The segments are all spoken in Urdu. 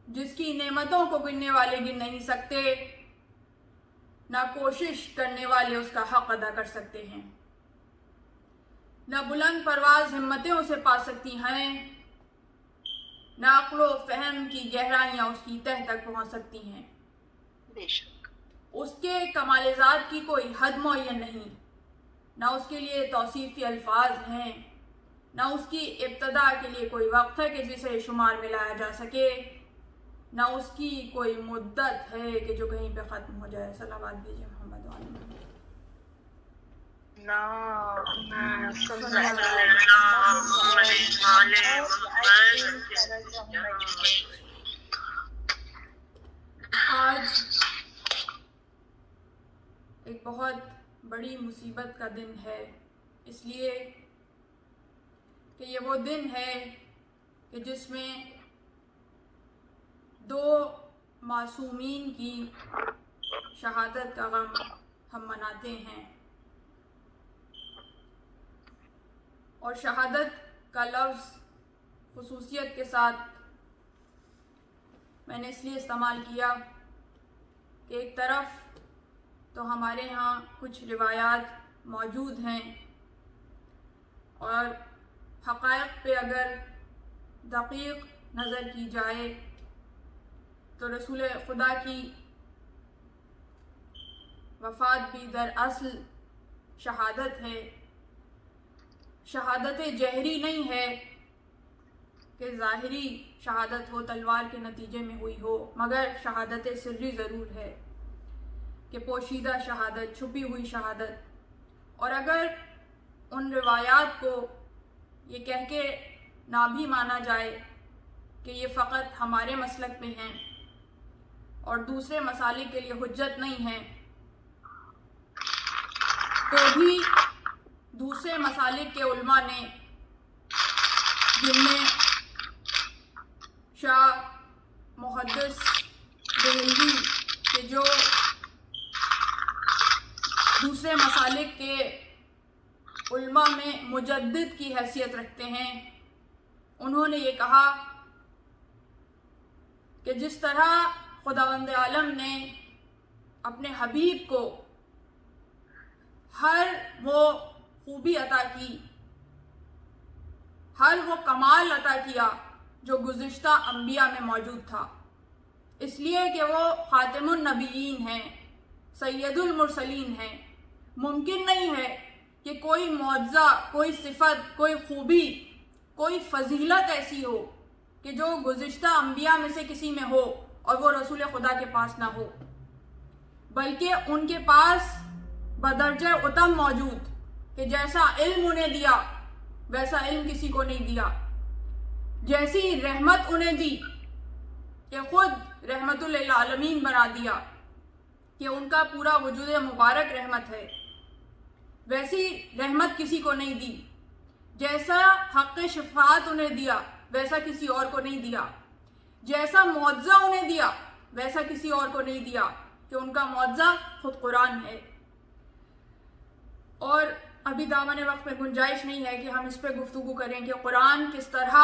جس کی نعمتوں کو گننے والے گن نہیں سکتے، نہ کوشش کرنے والے اس کا حق ادا کر سکتے ہیں، نہ بلند پرواز ہمتیں اسے پا سکتی ہیں، نہ عقل و فہم کی گہرائیاں اس کی تہ تک پہنچ سکتی ہیں۔ بے شک اس کے کمال ذات کی کوئی حد معین نہیں، نہ اس کے لیے توصیفی الفاظ ہیں، نہ اس کی ابتدا کے لیے کوئی وقت ہے کہ جسے شمار میں لایا جا سکے، نہ اس کی کوئی مدت ہے کہ جو کہیں پہ ختم ہو جائے۔ صلوات بھیجیں محمد وعلی محمد۔ آج ایک بہت بڑی مصیبت کا دن ہے، اس لیے کہ یہ وہ دن ہے کہ جس میں دو معصومین کی شہادت کا غم ہم مناتے ہیں، اور شہادت کا لفظ خصوصیت کے ساتھ میں نے اس لیے استعمال کیا کہ ایک طرف تو ہمارے ہاں کچھ روایات موجود ہیں، اور حقائق پہ اگر دقیق نظر کی جائے تو رسول خدا کی وفات بھی دراصل شہادت ہے، شہادت جہری نہیں ہے کہ ظاہری شہادت ہو، تلوار کے نتیجے میں ہوئی ہو، مگر شہادت سری ضرور ہے کہ پوشیدہ شہادت، چھپی ہوئی شہادت۔ اور اگر ان روایات کو یہ کہہ کے نہ بھی مانا جائے کہ یہ فقط ہمارے مسلک میں ہیں اور دوسرے مسالک کے لیے حجت نہیں ہیں، تو بھی دوسرے مسالک کے علماء نے، جن میں شاہ محدث دہلوی کے جو دوسرے مسالک کے علماء میں مجدد کی حیثیت رکھتے ہیں، انہوں نے یہ کہا کہ جس طرح خداوند عالم نے اپنے حبیب کو ہر وہ خوبی عطا کی، ہر وہ کمال عطا کیا جو گزشتہ انبیاء میں موجود تھا، اس لیے کہ وہ خاتم النبیین ہیں، سید المرسلین ہیں، ممکن نہیں ہے کہ کوئی معجزہ، کوئی صفت، کوئی خوبی، کوئی فضیلت ایسی ہو کہ جو گزشتہ انبیاء میں سے کسی میں ہو اور وہ رسول خدا کے پاس نہ ہو، بلکہ ان کے پاس بدرجہ اتم موجود، کہ جیسا علم انہیں دیا ویسا علم کسی کو نہیں دیا، جیسی رحمت انہیں دی کہ خود رحمت للعالمین بنا دیا کہ ان کا پورا وجود مبارک رحمت ہے، ویسی رحمت کسی کو نہیں دی، جیسا حق شفاعت انہیں دیا ویسا کسی اور کو نہیں دیا، جیسا معجزہ انہیں دیا ویسا کسی اور کو نہیں دیا، کہ ان کا معجزہ خود قرآن ہے۔ اور ابھی دامن وقت میں گنجائش نہیں ہے کہ ہم اس پہ گفتگو کریں کہ قرآن کس طرح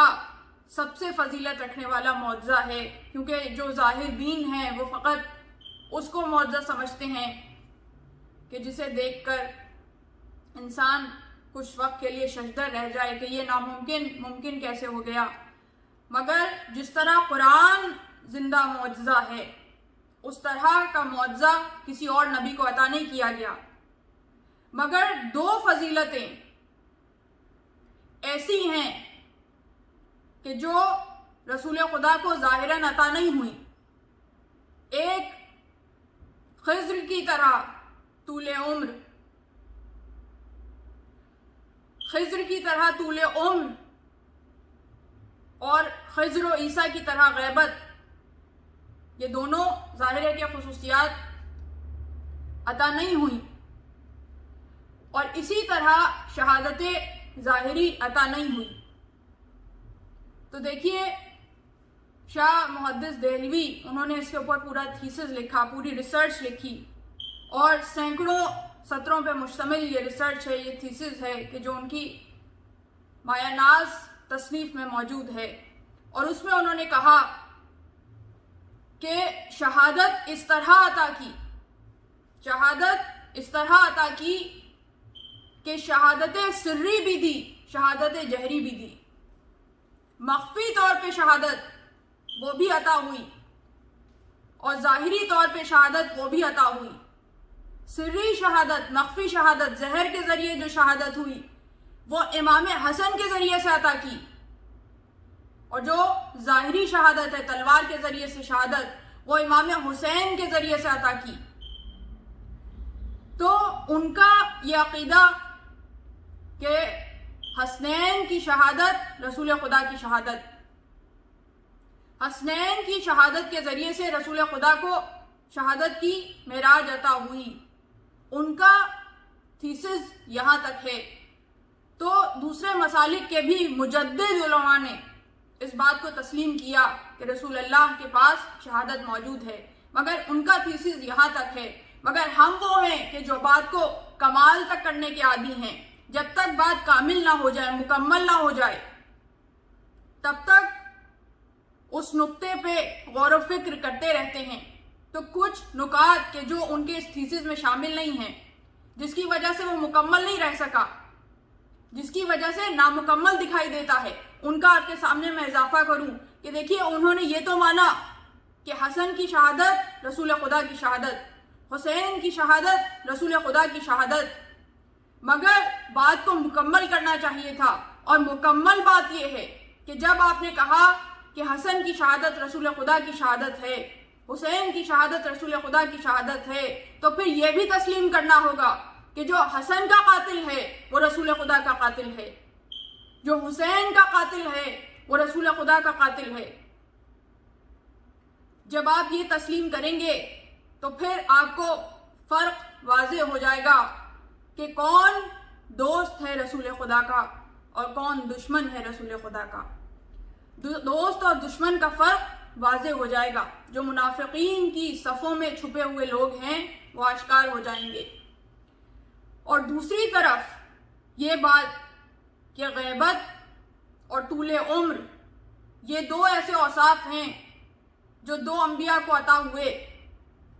سب سے فضیلت رکھنے والا معجزہ ہے، کیونکہ جو ظاہر بین ہیں وہ فقط اس کو معجزہ سمجھتے ہیں کہ جسے دیکھ کر انسان کچھ وقت کے لیے ششدر رہ جائے کہ یہ ناممکن ممکن کیسے ہو گیا، مگر جس طرح قرآن زندہ معجزہ ہے، اس طرح کا معجزہ کسی اور نبی کو عطا نہیں کیا گیا، مگر دو فضیلتیں ایسی ہیں کہ جو رسول خدا کو ظاہراً عطا نہیں ہوئی۔ ایک خضر کی طرح طول عمر، خضر کی طرح طول عمر، اور خضر و عیسیٰ کی طرح غیبت، یہ دونوں ظاہرہ کی خصوصیات عطا نہیں ہوئی، اور اسی طرح شہادت ظاہری عطا نہیں ہوئی۔ تو دیکھیے شاہ محدث دہلوی، انہوں نے اس کے اوپر پورا تھیسس لکھا، پوری ریسرچ لکھی، اور سینکڑوں سطروں پہ مشتمل یہ ریسرچ ہے، یہ تھیسس ہے کہ جو ان کی مایہ ناز تصنیف میں موجود ہے، اور اس میں انہوں نے کہا کہ شہادت اس طرح عطا کی کہ شہادت سری بھی دی، شہادت جہری بھی دی، مخفی طور پہ شہادت وہ بھی عطا ہوئی اور ظاہری طور پہ شہادت وہ بھی عطا ہوئی۔ سری شہادت، مخفی شہادت، زہر کے ذریعے جو شہادت ہوئی وہ امام حسن کے ذریعے سے عطا کی، اور جو ظاہری شہادت ہے تلوار کے ذریعے سے شہادت وہ امام حسین کے ذریعے سے عطا کی۔ تو ان کا یہ عقیدہ کہ حسنین کی شہادت رسول خدا کی شہادت، حسنین کی شہادت کے ذریعے سے رسول خدا کو شہادت کی معراج عطا ہوئی، ان کا تھیسس یہاں تک ہے۔ تو دوسرے مسالک کے بھی مجدد علماء نے اس بات کو تسلیم کیا کہ رسول اللہ کے پاس شہادت موجود ہے، مگر ان کا تھیسس یہاں تک ہے۔ مگر ہم وہ ہیں کہ جو بات کو کمال تک کرنے کے عادی ہیں، جب تک بات کامل نہ ہو جائے، مکمل نہ ہو جائے، تب تک اس نقطے پہ غور و فکر کرتے رہتے ہیں۔ تو کچھ نکات کہ جو ان کے اس تھیسس میں شامل نہیں ہیں، جس کی وجہ سے وہ مکمل نہیں رہ سکا، جس کی وجہ سے نامکمل دکھائی دیتا ہے، ان کا آپ کے سامنے میں اضافہ کروں کہ دیکھیے انہوں نے یہ تو مانا کہ حسن کی شہادت رسول خدا کی شہادت، حسین کی شہادت رسول خدا کی شہادت، مگر بات کو مکمل کرنا چاہیے تھا، اور مکمل بات یہ ہے کہ جب آپ نے کہا کہ حسن کی شہادت رسول خدا کی شہادت ہے، حسین کی شہادت رسول خدا کی شہادت ہے، تو پھر یہ بھی تسلیم کرنا ہوگا کہ جو حسن کا قاتل ہے وہ رسول خدا کا قاتل ہے، جو حسین کا قاتل ہے وہ رسول خدا کا قاتل ہے۔ جب آپ یہ تسلیم کریں گے تو پھر آپ کو فرق واضح ہو جائے گا کہ کون دوست ہے رسول خدا کا اور کون دشمن ہے رسول خدا کا۔ دوست اور دشمن کا فرق واضح ہو جائے گا، جو منافقین کی صفوں میں چھپے ہوئے لوگ ہیں وہ آشکار ہو جائیں گے۔ اور دوسری طرف یہ بات کہ غیبت اور طول عمر یہ دو ایسے اوصاف ہیں جو دو انبیاء کو عطا ہوئے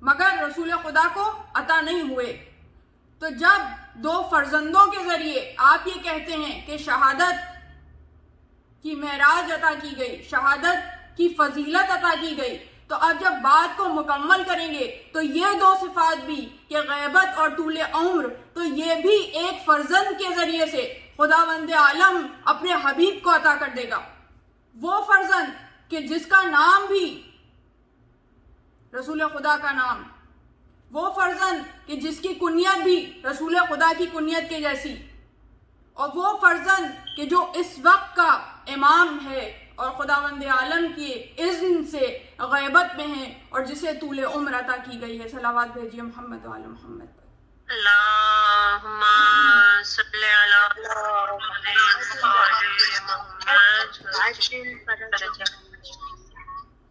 مگر رسول خدا کو عطا نہیں ہوئے، تو جب دو فرزندوں کے ذریعے آپ یہ کہتے ہیں کہ شہادت کی معراج عطا کی گئی، شہادت کی فضیلت عطا کی گئی، تو اب جب بات کو مکمل کریں گے تو یہ دو صفات بھی کہ غیبت اور طول عمر، تو یہ بھی ایک فرزند کے ذریعے سے خداوند عالم اپنے حبیب کو عطا کر دے گا۔ وہ فرزند کہ جس کا نام بھی رسول خدا کا نام، وہ فرزند کہ جس کی کنیت بھی رسول خدا کی کنیت کے جیسی، اور وہ فرزند کہ جو اس وقت کا امام ہے اور خداوند عالم کی اذن سے غیبت میں ہے اور جسے طول عمر عطا کی گئی ہے۔ صلوات بھیجیے محمد و آل محمد پر۔ اللہم صلی علی محمد۔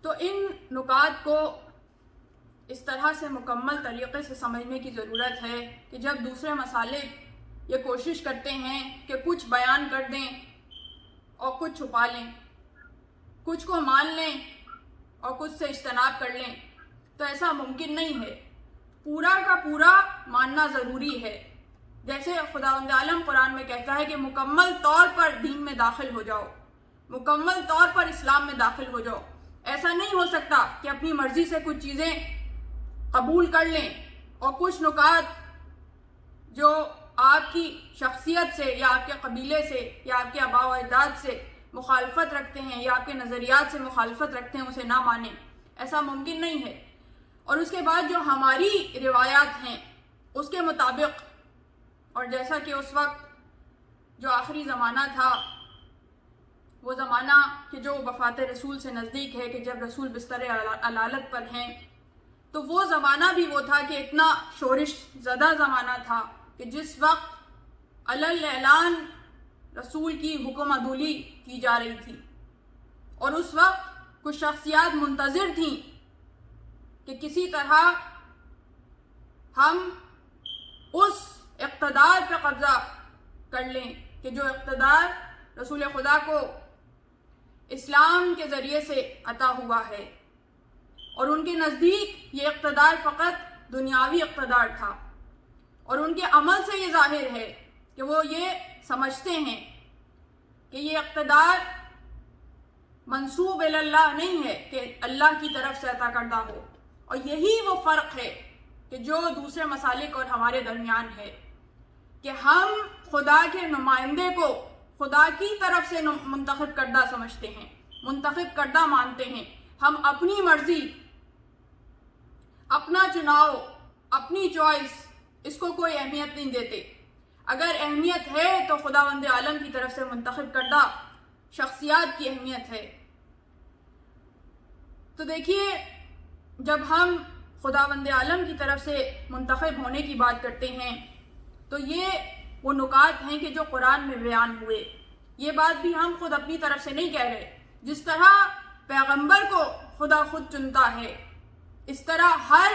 تو ان نکات کو اس طرح سے مکمل طریقے سے سمجھنے کی ضرورت ہے کہ جب دوسرے مسالک یہ کوشش کرتے ہیں کہ کچھ بیان کر دیں اور کچھ چھپا لیں، کچھ کو مان لیں اور کچھ سے اجتناب کر لیں، تو ایسا ممکن نہیں ہے۔ پورا کا پورا ماننا ضروری ہے۔ جیسے خداوند عالم قرآن میں کہتا ہے کہ مکمل طور پر دین میں داخل ہو جاؤ، مکمل طور پر اسلام میں داخل ہو جاؤ۔ ایسا نہیں ہو سکتا کہ اپنی مرضی سے کچھ چیزیں قبول کر لیں اور کچھ نکات جو آپ کی شخصیت سے یا آپ کے قبیلے سے یا آپ کے آباء و اجداد سے مخالفت رکھتے ہیں یا آپ کے نظریات سے مخالفت رکھتے ہیں اسے نہ مانیں۔ ایسا ممکن نہیں ہے۔ اور اس کے بعد جو ہماری روایات ہیں اس کے مطابق، اور جیسا کہ اس وقت جو آخری زمانہ تھا، وہ زمانہ کہ جو وفات رسول سے نزدیک ہے، کہ جب رسول بستر علالت پر ہیں، تو وہ زمانہ بھی وہ تھا کہ اتنا شورش زدہ زمانہ تھا کہ جس وقت علل اعلان رسول کی حکم عدولی کی جا رہی تھی، اور اس وقت کچھ شخصیات منتظر تھیں کہ کسی طرح ہم اس اقتدار پہ قبضہ کر لیں کہ جو اقتدار رسول خدا کو اسلام کے ذریعے سے عطا ہوا ہے۔ اور ان کے نزدیک یہ اقتدار فقط دنیاوی اقتدار تھا، اور ان کے عمل سے یہ ظاہر ہے کہ وہ یہ سمجھتے ہیں کہ یہ اقتدار منسوب اللہ نہیں ہے کہ اللہ کی طرف سے عطا کردہ ہو، اور یہی وہ فرق ہے کہ جو دوسرے مسالک اور ہمارے درمیان ہے کہ ہم خدا کے نمائندے کو خدا کی طرف سے منتخب کردہ سمجھتے ہیں، منتخب کردہ مانتے ہیں۔ ہم اپنی مرضی، اپنا چناؤ، اپنی چوائس، اس کو کوئی اہمیت نہیں دیتے۔ اگر اہمیت ہے تو خداوند عالم کی طرف سے منتخب کردہ شخصیات کی اہمیت ہے۔ تو دیکھیے، جب ہم خداوند عالم کی طرف سے منتخب ہونے کی بات کرتے ہیں تو یہ وہ نکات ہیں کہ جو قرآن میں بیان ہوئے۔ یہ بات بھی ہم خود اپنی طرف سے نہیں کہہ رہے۔ جس طرح پیغمبر کو خدا خود چنتا ہے، اس طرح ہر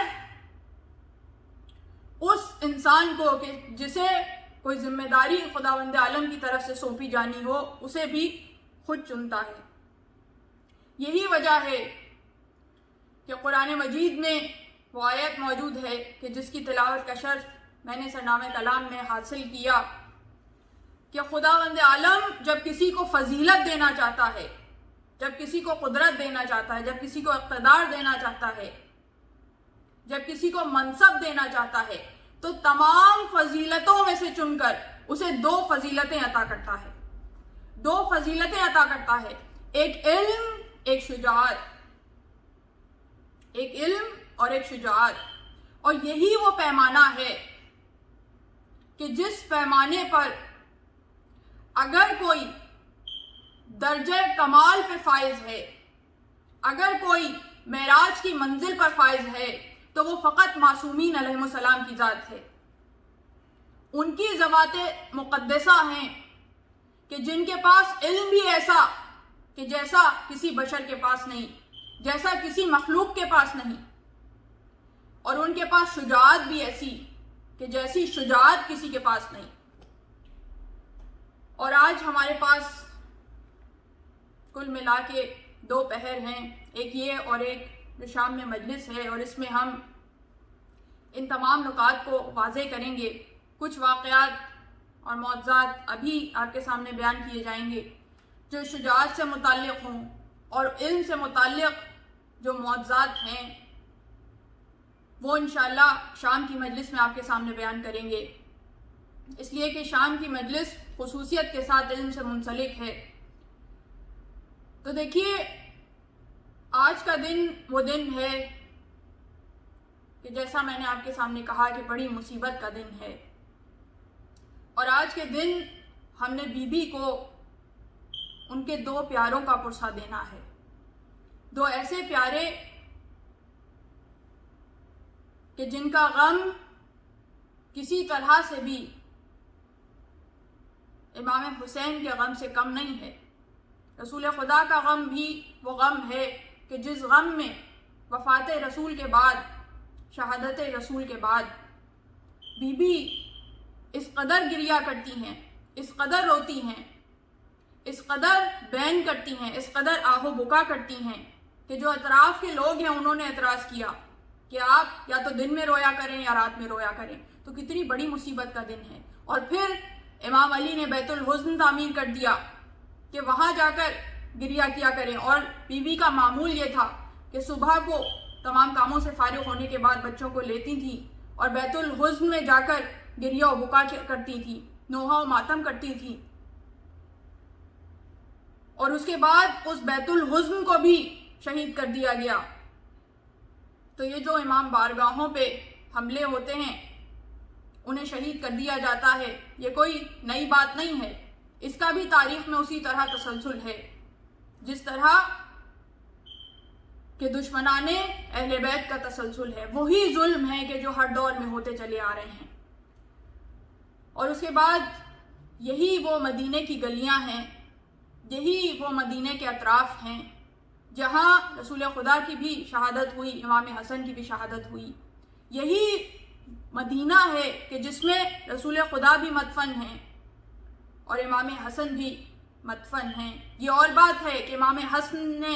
اس انسان کو کہ جسے کوئی ذمہ داری خداوند عالم کی طرف سے سونپی جانی ہو، اسے بھی خود چنتا ہے۔ یہی وجہ ہے کہ قرآن مجید میں وہ آیت موجود ہے کہ جس کی تلاوت کا شرف میں نے سرنامہ کلام میں حاصل کیا کہ خداوند عالم جب کسی کو فضیلت دینا چاہتا ہے، جب کسی کو قدرت دینا چاہتا ہے، جب کسی کو اقتدار دینا چاہتا ہے، جب کسی کو منصب دینا چاہتا ہے، تو تمام فضیلتوں میں سے چن کر اسے 2 فضیلتیں عطا کرتا ہے، 2 فضیلتیں عطا کرتا ہے، ایک علم، ایک شجاعت، ایک علم اور ایک شجاعت۔ اور یہی وہ پیمانہ ہے کہ جس پیمانے پر اگر کوئی درجہ کمال پہ فائز ہے، اگر کوئی معراج کی منزل پر فائز ہے، تو وہ فقط معصومین علیہ السلام کی ذات ہے۔ ان کی ذوات مقدسہ ہیں کہ جن کے پاس علم بھی ایسا کہ جیسا کسی بشر کے پاس نہیں، جیسا کسی مخلوق کے پاس نہیں، اور ان کے پاس شجاعت بھی ایسی کہ جیسی شجاعت کسی کے پاس نہیں۔ اور آج ہمارے پاس کل ملا کے 2 پہر ہیں، ایک یہ اور ایک جو شام میں مجلس ہے، اور اس میں ہم ان تمام نکات کو واضح کریں گے۔ کچھ واقعات اور معجزات ابھی آپ کے سامنے بیان کیے جائیں گے جو شجاعت سے متعلق ہوں، اور علم سے متعلق جو معجزات ہیں وہ انشاءاللہ شام کی مجلس میں آپ کے سامنے بیان کریں گے، اس لیے کہ شام کی مجلس خصوصیت کے ساتھ علم سے منسلک ہے۔ تو دیکھیے، آج کا دن وہ دن ہے کہ جیسا میں نے آپ کے سامنے کہا کہ بڑی مصیبت کا دن ہے، اور آج کے دن ہم نے بی بی کو ان کے 2 پیاروں کا پرسہ دینا ہے، 2 ایسے پیارے کہ جن کا غم کسی طرح سے بھی امام حسین کے غم سے کم نہیں ہے۔ رسول خدا کا غم بھی وہ غم ہے کہ جس غم میں وفات رسول کے بعد، شہادت رسول کے بعد بی بی اس قدر گریہ کرتی ہیں، اس قدر روتی ہیں، اس قدر بین کرتی ہیں، اس قدر آہ و بکا کرتی ہیں کہ جو اطراف کے لوگ ہیں انہوں نے اعتراض کیا کہ آپ یا تو دن میں رویا کریں یا رات میں رویا کریں۔ تو کتنی بڑی مصیبت کا دن ہے۔ اور پھر امام علی نے بیت الحزن تعمیر کر دیا کہ وہاں جا کر گریہ کیا کریں، اور بی بی کا معمول یہ تھا کہ صبح کو تمام کاموں سے فارغ ہونے کے بعد بچوں کو لیتی تھی اور بیت الحزن میں جا کر گریہ و بکا کرتی تھی، نوحہ و ماتم کرتی تھی، اور اس کے بعد اس بیت الحزن کو بھی شہید کر دیا گیا۔ تو یہ جو امام بارگاہوں پہ حملے ہوتے ہیں، انہیں شہید کر دیا جاتا ہے، یہ کوئی نئی بات نہیں ہے، اس کا بھی تاریخ میں اسی طرح تسلسل ہے جس طرح کہ دشمنان اہل بیت کا تسلسل ہے۔ وہی ظلم ہے کہ جو ہر دور میں ہوتے چلے آ رہے ہیں۔ اور اس کے بعد یہی وہ مدینے کی گلیاں ہیں، یہی وہ مدینے کے اطراف ہیں جہاں رسول خدا کی بھی شہادت ہوئی، امام حسن کی بھی شہادت ہوئی۔ یہی مدینہ ہے کہ جس میں رسول خدا بھی مدفن ہیں اور امام حسن بھی مدفن ہیں۔ یہ اور بات ہے کہ امام حسن نے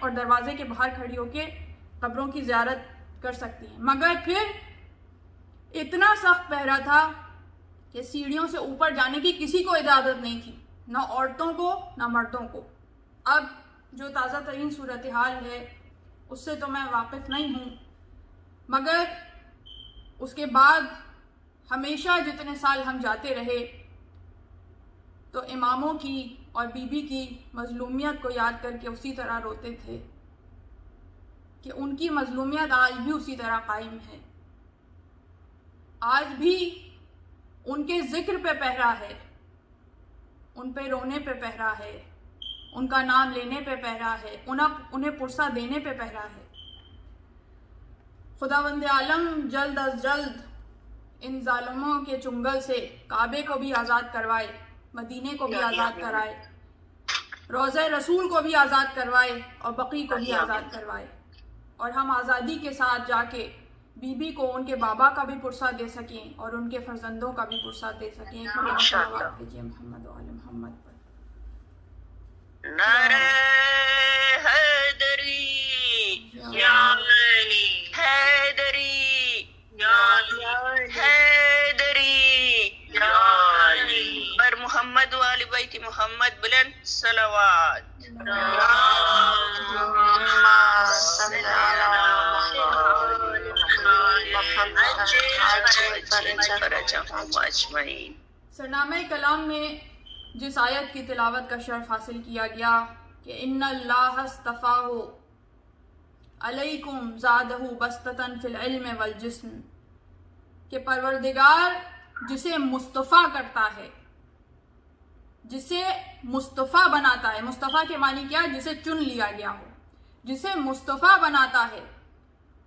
اور دروازے کے باہر کھڑی ہو کے قبروں کی زیارت کر سکتی ہیں، مگر پھر اتنا سخت پہرا تھا کہ سیڑھیوں سے اوپر جانے کی کسی کو اجازت نہیں تھی، نہ عورتوں کو نہ مردوں کو۔ اب جو تازہ ترین صورتحال ہے اس سے تو میں واقف نہیں ہوں، مگر اس کے بعد ہمیشہ جتنے سال ہم جاتے رہے تو اماموں کی اور بی بی کی مظلومیت کو یاد کر کے اسی طرح روتے تھے کہ ان کی مظلومیت آج بھی اسی طرح قائم ہے، آج بھی ان کے ذکر پہ پہرا ہے، ان پہ رونے پہ پہرا ہے، ان کا نام لینے پہ پہرا ہے، انہیں پرسہ دینے پہ پہرا ہے۔ خداوند عالم جلد از جلد ان ظالموں کے چنگل سے کعبے کو بھی آزاد کروائے، مدینے کو بھی آزاد کرائے، روضہ رسول کو بھی آزاد کروائے اور بقیع کو بھی آزاد کروائے، اور ہم آزادی کے ساتھ جا کے بی بی کو ان کے بابا کا بھی پرسہ دے سکیں اور ان کے فرزندوں کا بھی پرسہ دے سکیں۔ صلوات بھیجیے محمد و آل محمد پر۔ نعرہ حیدری یا علی، حیدری یا علی، حیدری یا علی، پر محمد و آل بیت محمد بلند صلوات۔ سرنامہ کلام میں جس آیت کی تلاوت کا شرف حاصل کیا گیا کہ ان اللہ اصطفاہ علیکم زادہ بسطۃ فی العلم والجسم، کہ پروردگار جسے مصطفیٰ کرتا ہے، جسے مصطفیٰ بناتا ہے، مصطفیٰ کے معنی کیا؟ جسے چن لیا گیا ہو، جسے مصطفیٰ بناتا ہے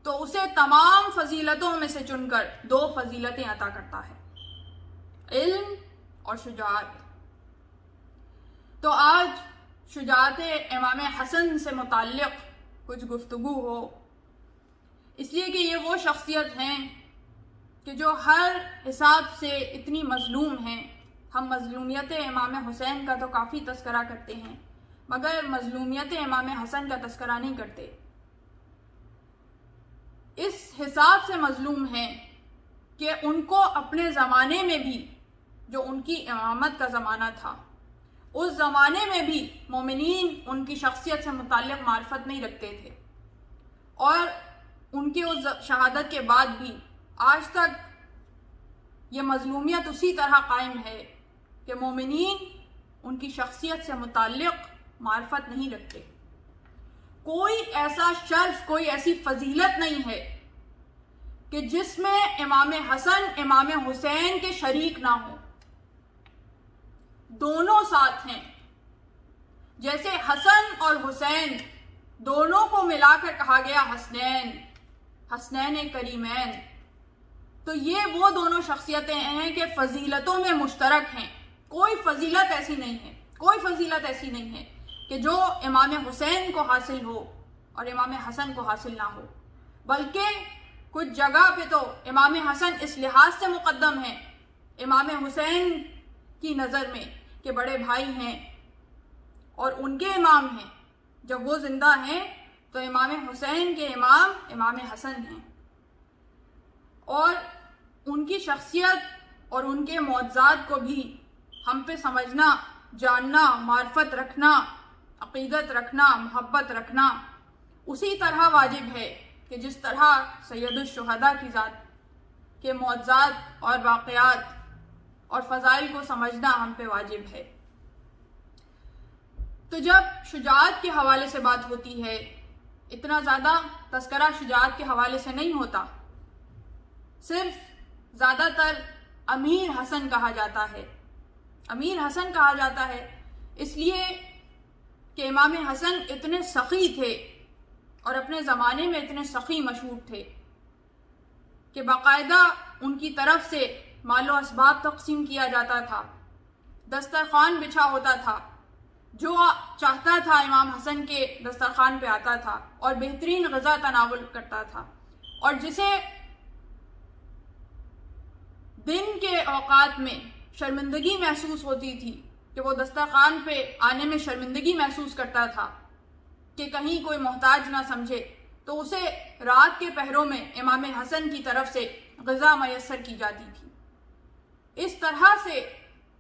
تو اسے تمام فضیلتوں میں سے چن کر 2 فضیلتیں عطا کرتا ہے، علم اور شجاعت۔ تو آج شجاعت امام حسن سے متعلق کچھ گفتگو ہو، اس لیے کہ یہ وہ شخصیت ہیں کہ جو ہر حساب سے اتنی مظلوم ہیں۔ ہم مظلومیت امام حسین کا تو کافی تذکرہ کرتے ہیں، مگر مظلومیت امام حسن کا تذکرہ نہیں کرتے۔ اس حساب سے مظلوم ہیں کہ ان کو اپنے زمانے میں بھی، جو ان کی امامت کا زمانہ تھا، اس زمانے میں بھی مومنین ان کی شخصیت سے متعلق معرفت نہیں رکھتے تھے، اور ان کی اس شہادت کے بعد بھی آج تک یہ مظلومیت اسی طرح قائم ہے کہ مومنین ان کی شخصیت سے متعلق معرفت نہیں رکھتے۔ کوئی ایسا شرف، کوئی ایسی فضیلت نہیں ہے کہ جس میں امام حسن امام حسین کے شریک نہ ہوں، دونوں ساتھ ہیں۔ جیسے حسن اور حسین دونوں کو ملا کر کہا گیا حسنین، حسنین کریمین، تو یہ وہ دونوں شخصیتیں ہیں کہ فضیلتوں میں مشترک ہیں۔ کوئی فضیلت ایسی نہیں ہے، کوئی فضیلت ایسی نہیں ہے کہ جو امام حسین کو حاصل ہو اور امام حسن کو حاصل نہ ہو، بلکہ کچھ جگہ پہ تو امام حسن اس لحاظ سے مقدم ہیں امام حسین کی نظر میں کہ بڑے بھائی ہیں اور ان کے امام ہیں۔ جب وہ زندہ ہیں تو امام حسین کے امام امام حسن ہیں، اور ان کی شخصیت اور ان کے معجزات کو بھی ہم پہ سمجھنا، جاننا، معرفت رکھنا، عقیدت رکھنا، محبت رکھنا اسی طرح واجب ہے کہ جس طرح سید الشہداء کی ذات کے معجزات اور واقعات اور فضائل کو سمجھنا ہم پہ واجب ہے۔ تو جب شجاعت کے حوالے سے بات ہوتی ہے، اتنا زیادہ تذکرہ شجاعت کے حوالے سے نہیں ہوتا، صرف زیادہ تر امیر حسن کہا جاتا ہے۔ امیر حسن کہا جاتا ہے اس لیے کہ امام حسن اتنے سخی تھے اور اپنے زمانے میں اتنے سخی مشہور تھے کہ باقاعدہ ان کی طرف سے مال و اسباب تقسیم کیا جاتا تھا، دسترخوان بچھا ہوتا تھا، جو چاہتا تھا امام حسن کے دسترخوان پہ آتا تھا اور بہترین غذا تناول کرتا تھا، اور جسے دن کے اوقات میں شرمندگی محسوس ہوتی تھی کہ کہ وہ دسترخوان پہ آنے میں شرمندگی محسوس کرتا تھا کہ کہیں کوئی محتاج نہ سمجھے، تو اسے رات کے پہروں میں امام حسن کی طرف سے غذا میسر کی جاتی تھی۔ اس طرح سے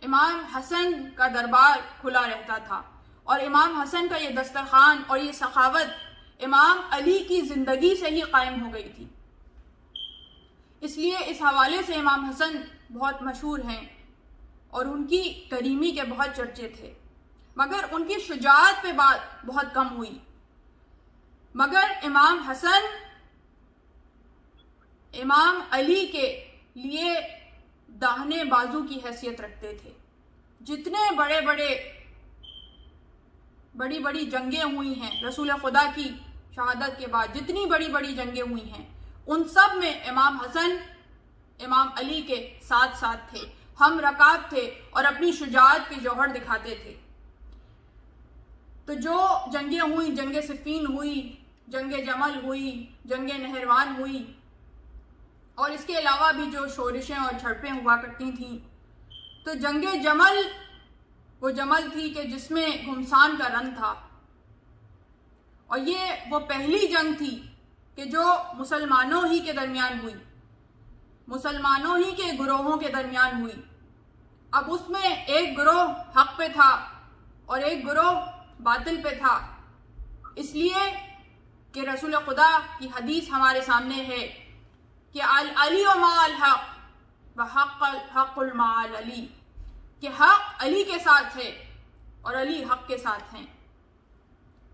امام حسن کا دربار کھلا رہتا تھا، اور امام حسن کا یہ دسترخوان اور یہ سخاوت امام علی کی زندگی سے ہی قائم ہو گئی تھی۔ اس لیے اس حوالے سے امام حسن بہت مشہور ہیں اور ان کی کریمی کے بہت چرچے تھے، مگر ان کی شجاعت پہ بات بہت کم ہوئی۔ مگر امام حسن امام علی کے لیے داہنے بازو کی حیثیت رکھتے تھے۔ جتنے بڑی بڑی جنگیں ہوئی ہیں رسول خدا کی شہادت کے بعد، جتنی بڑی جنگیں ہوئی ہیں، ان سب میں امام حسن امام علی کے ساتھ ساتھ تھے، ہم رکاب تھے اور اپنی شجاعت کے جوہر دکھاتے تھے۔ تو جو جنگیں ہوئی، جنگ صفین ہوئی، جنگ جمل ہوئی، جنگ نہروان ہوئی، اور اس کے علاوہ بھی جو شورشیں اور جھڑپیں ہوا کرتی تھیں، تو جنگ جمل وہ جمل تھی کہ جس میں گھمسان کا رن تھا، اور یہ وہ پہلی جنگ تھی کہ جو مسلمانوں ہی کے درمیان ہوئی، مسلمانوں ہی کے گروہوں کے درمیان ہوئی۔ اب اس میں ایک گروہ حق پہ تھا اور ایک گروہ باطل پہ تھا، اس لیے کہ رسول خدا کی حدیث ہمارے سامنے ہے کہ علی و مع الحق و حق مع علی، کہ حق علی کے ساتھ ہے اور علی حق کے ساتھ ہیں۔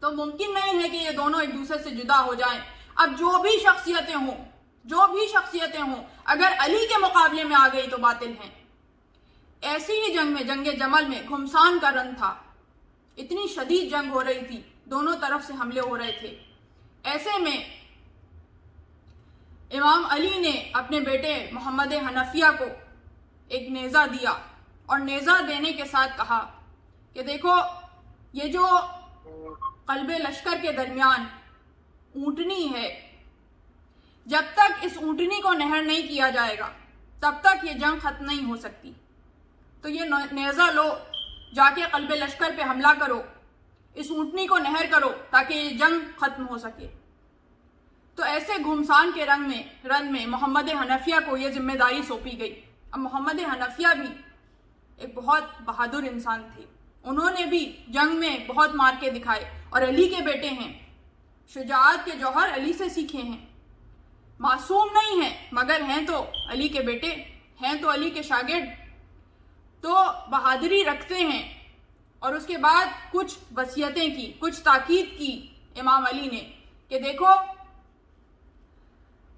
تو ممکن نہیں ہے کہ یہ دونوں ایک دوسرے سے جدا ہو جائیں۔ اب جو بھی شخصیتیں ہوں اگر علی کے مقابلے میں آ گئی تو باطل ہیں۔ ایسی ہی جنگ میں، جنگ جمل میں گھمسان کا رن تھا، اتنی شدید جنگ ہو رہی تھی، دونوں طرف سے حملے ہو رہے تھے۔ ایسے میں امام علی نے اپنے بیٹے محمد حنفیہ کو ایک نیزہ دیا، اور نیزہ دینے کے ساتھ کہا کہ دیکھو، یہ جو قلب لشکر کے درمیان اونٹنی ہے، جب تک اس اونٹنی کو نہر نہیں کیا جائے گا تب تک یہ جنگ ختم نہیں ہو سکتی۔ تو یہ نیزہ لو، جا کے قلب لشکر پہ حملہ کرو، اس اونٹنی کو نہر کرو تاکہ یہ جنگ ختم ہو سکے۔ تو ایسے گھمسان کے رن میں محمد حنفیہ کو یہ ذمہ داری سونپی گئی۔ اب محمد حنفیہ بھی ایک بہت بہادر انسان تھے، انہوں نے بھی جنگ میں بہت مارکے دکھائے، اور علی کے بیٹے ہیں، شجاعت کے جوہر علی سے سیکھے ہیں، معصوم نہیں ہیں مگر ہیں تو علی کے بیٹے، ہیں تو علی کے شاگرد، تو بہادری رکھتے ہیں۔ اور اس کے بعد کچھ وصیتیں کی، کچھ تاکید کی امام علی نے کہ دیکھو،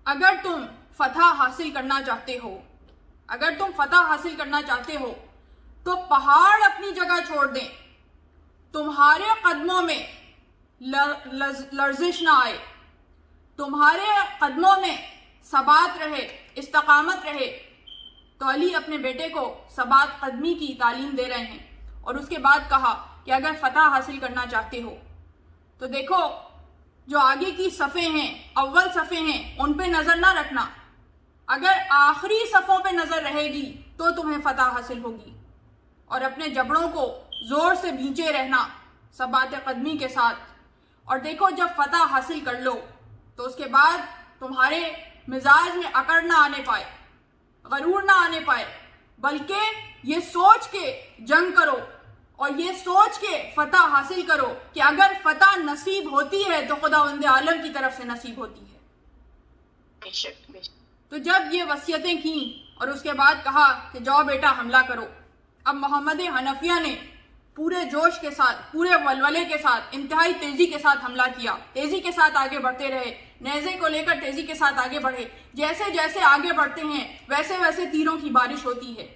اگر تم فتح حاصل کرنا چاہتے ہو تو پہاڑ اپنی جگہ چھوڑ دیں، تمہارے قدموں میں لرزش نہ آئے، تمہارے قدموں میں ثبات رہے، استقامت رہے۔ تو علی اپنے بیٹے کو ثبات قدمی کی تعلیم دے رہے ہیں، اور اس کے بعد کہا کہ اگر فتح حاصل کرنا چاہتے ہو تو دیکھو، جو آگے کی صفیں ہیں، اول صفیں ہیں، ان پہ نظر نہ رکھنا، اگر آخری صفوں پہ نظر رہے گی تو تمہیں فتح حاصل ہوگی، اور اپنے جبڑوں کو زور سے بھینچے رہنا ثبات قدمی کے ساتھ۔ اور دیکھو، جب فتح حاصل کر لو تو اس کے بعد تمہارے مزاج میں اکڑ نہ آنے پائے، غرور نہ آنے پائے، بلکہ یہ سوچ کے جنگ کرو اور یہ سوچ کے فتح حاصل کرو کہ اگر فتح نصیب ہوتی ہے تو خداوند عالم کی طرف سے نصیب ہوتی ہے۔ تو جب یہ وصیتیں کیں اور اس کے بعد کہا کہ جاؤ بیٹا حملہ کرو، اب محمد حنفیہ نے پورے جوش کے ساتھ، پورے ولولے کے ساتھ، انتہائی تیزی کے ساتھ حملہ کیا، تیزی کے ساتھ آگے بڑھتے رہے، نیزے کو لے کر تیزی کے ساتھ آگے بڑھے۔ جیسے جیسے آگے بڑھتے ہیں ویسے ویسے تیروں کی بارش ہوتی ہے،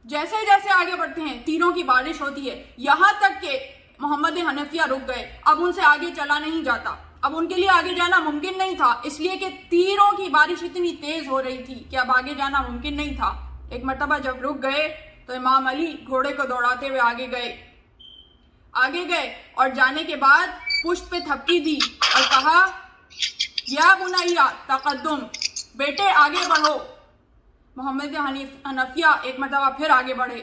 جیسے جیسے آگے بڑھتے ہیں تیروں کی بارش ہوتی ہے، یہاں تک کہ محمد حنفیہ رک گئے، اب ان سے آگے چلا نہیں جاتا، اب ان کے لیے آگے جانا ممکن نہیں تھا، اس لیے کہ تیروں کی بارش اتنی تیز ہو رہی تھی کہ اب آگے جانا ممکن نہیں تھا۔ ایک مرتبہ جب رک گئے تو امام علی گھوڑے کو دوڑاتے ہوئے آگے گئے اور جانے کے بعد پشت پہ تھپکی دی اور کہا، یا بنیا تقدم، بیٹے آگے بڑھو۔ محمد حنفیہ ایک مرتبہ پھر آگے بڑھے،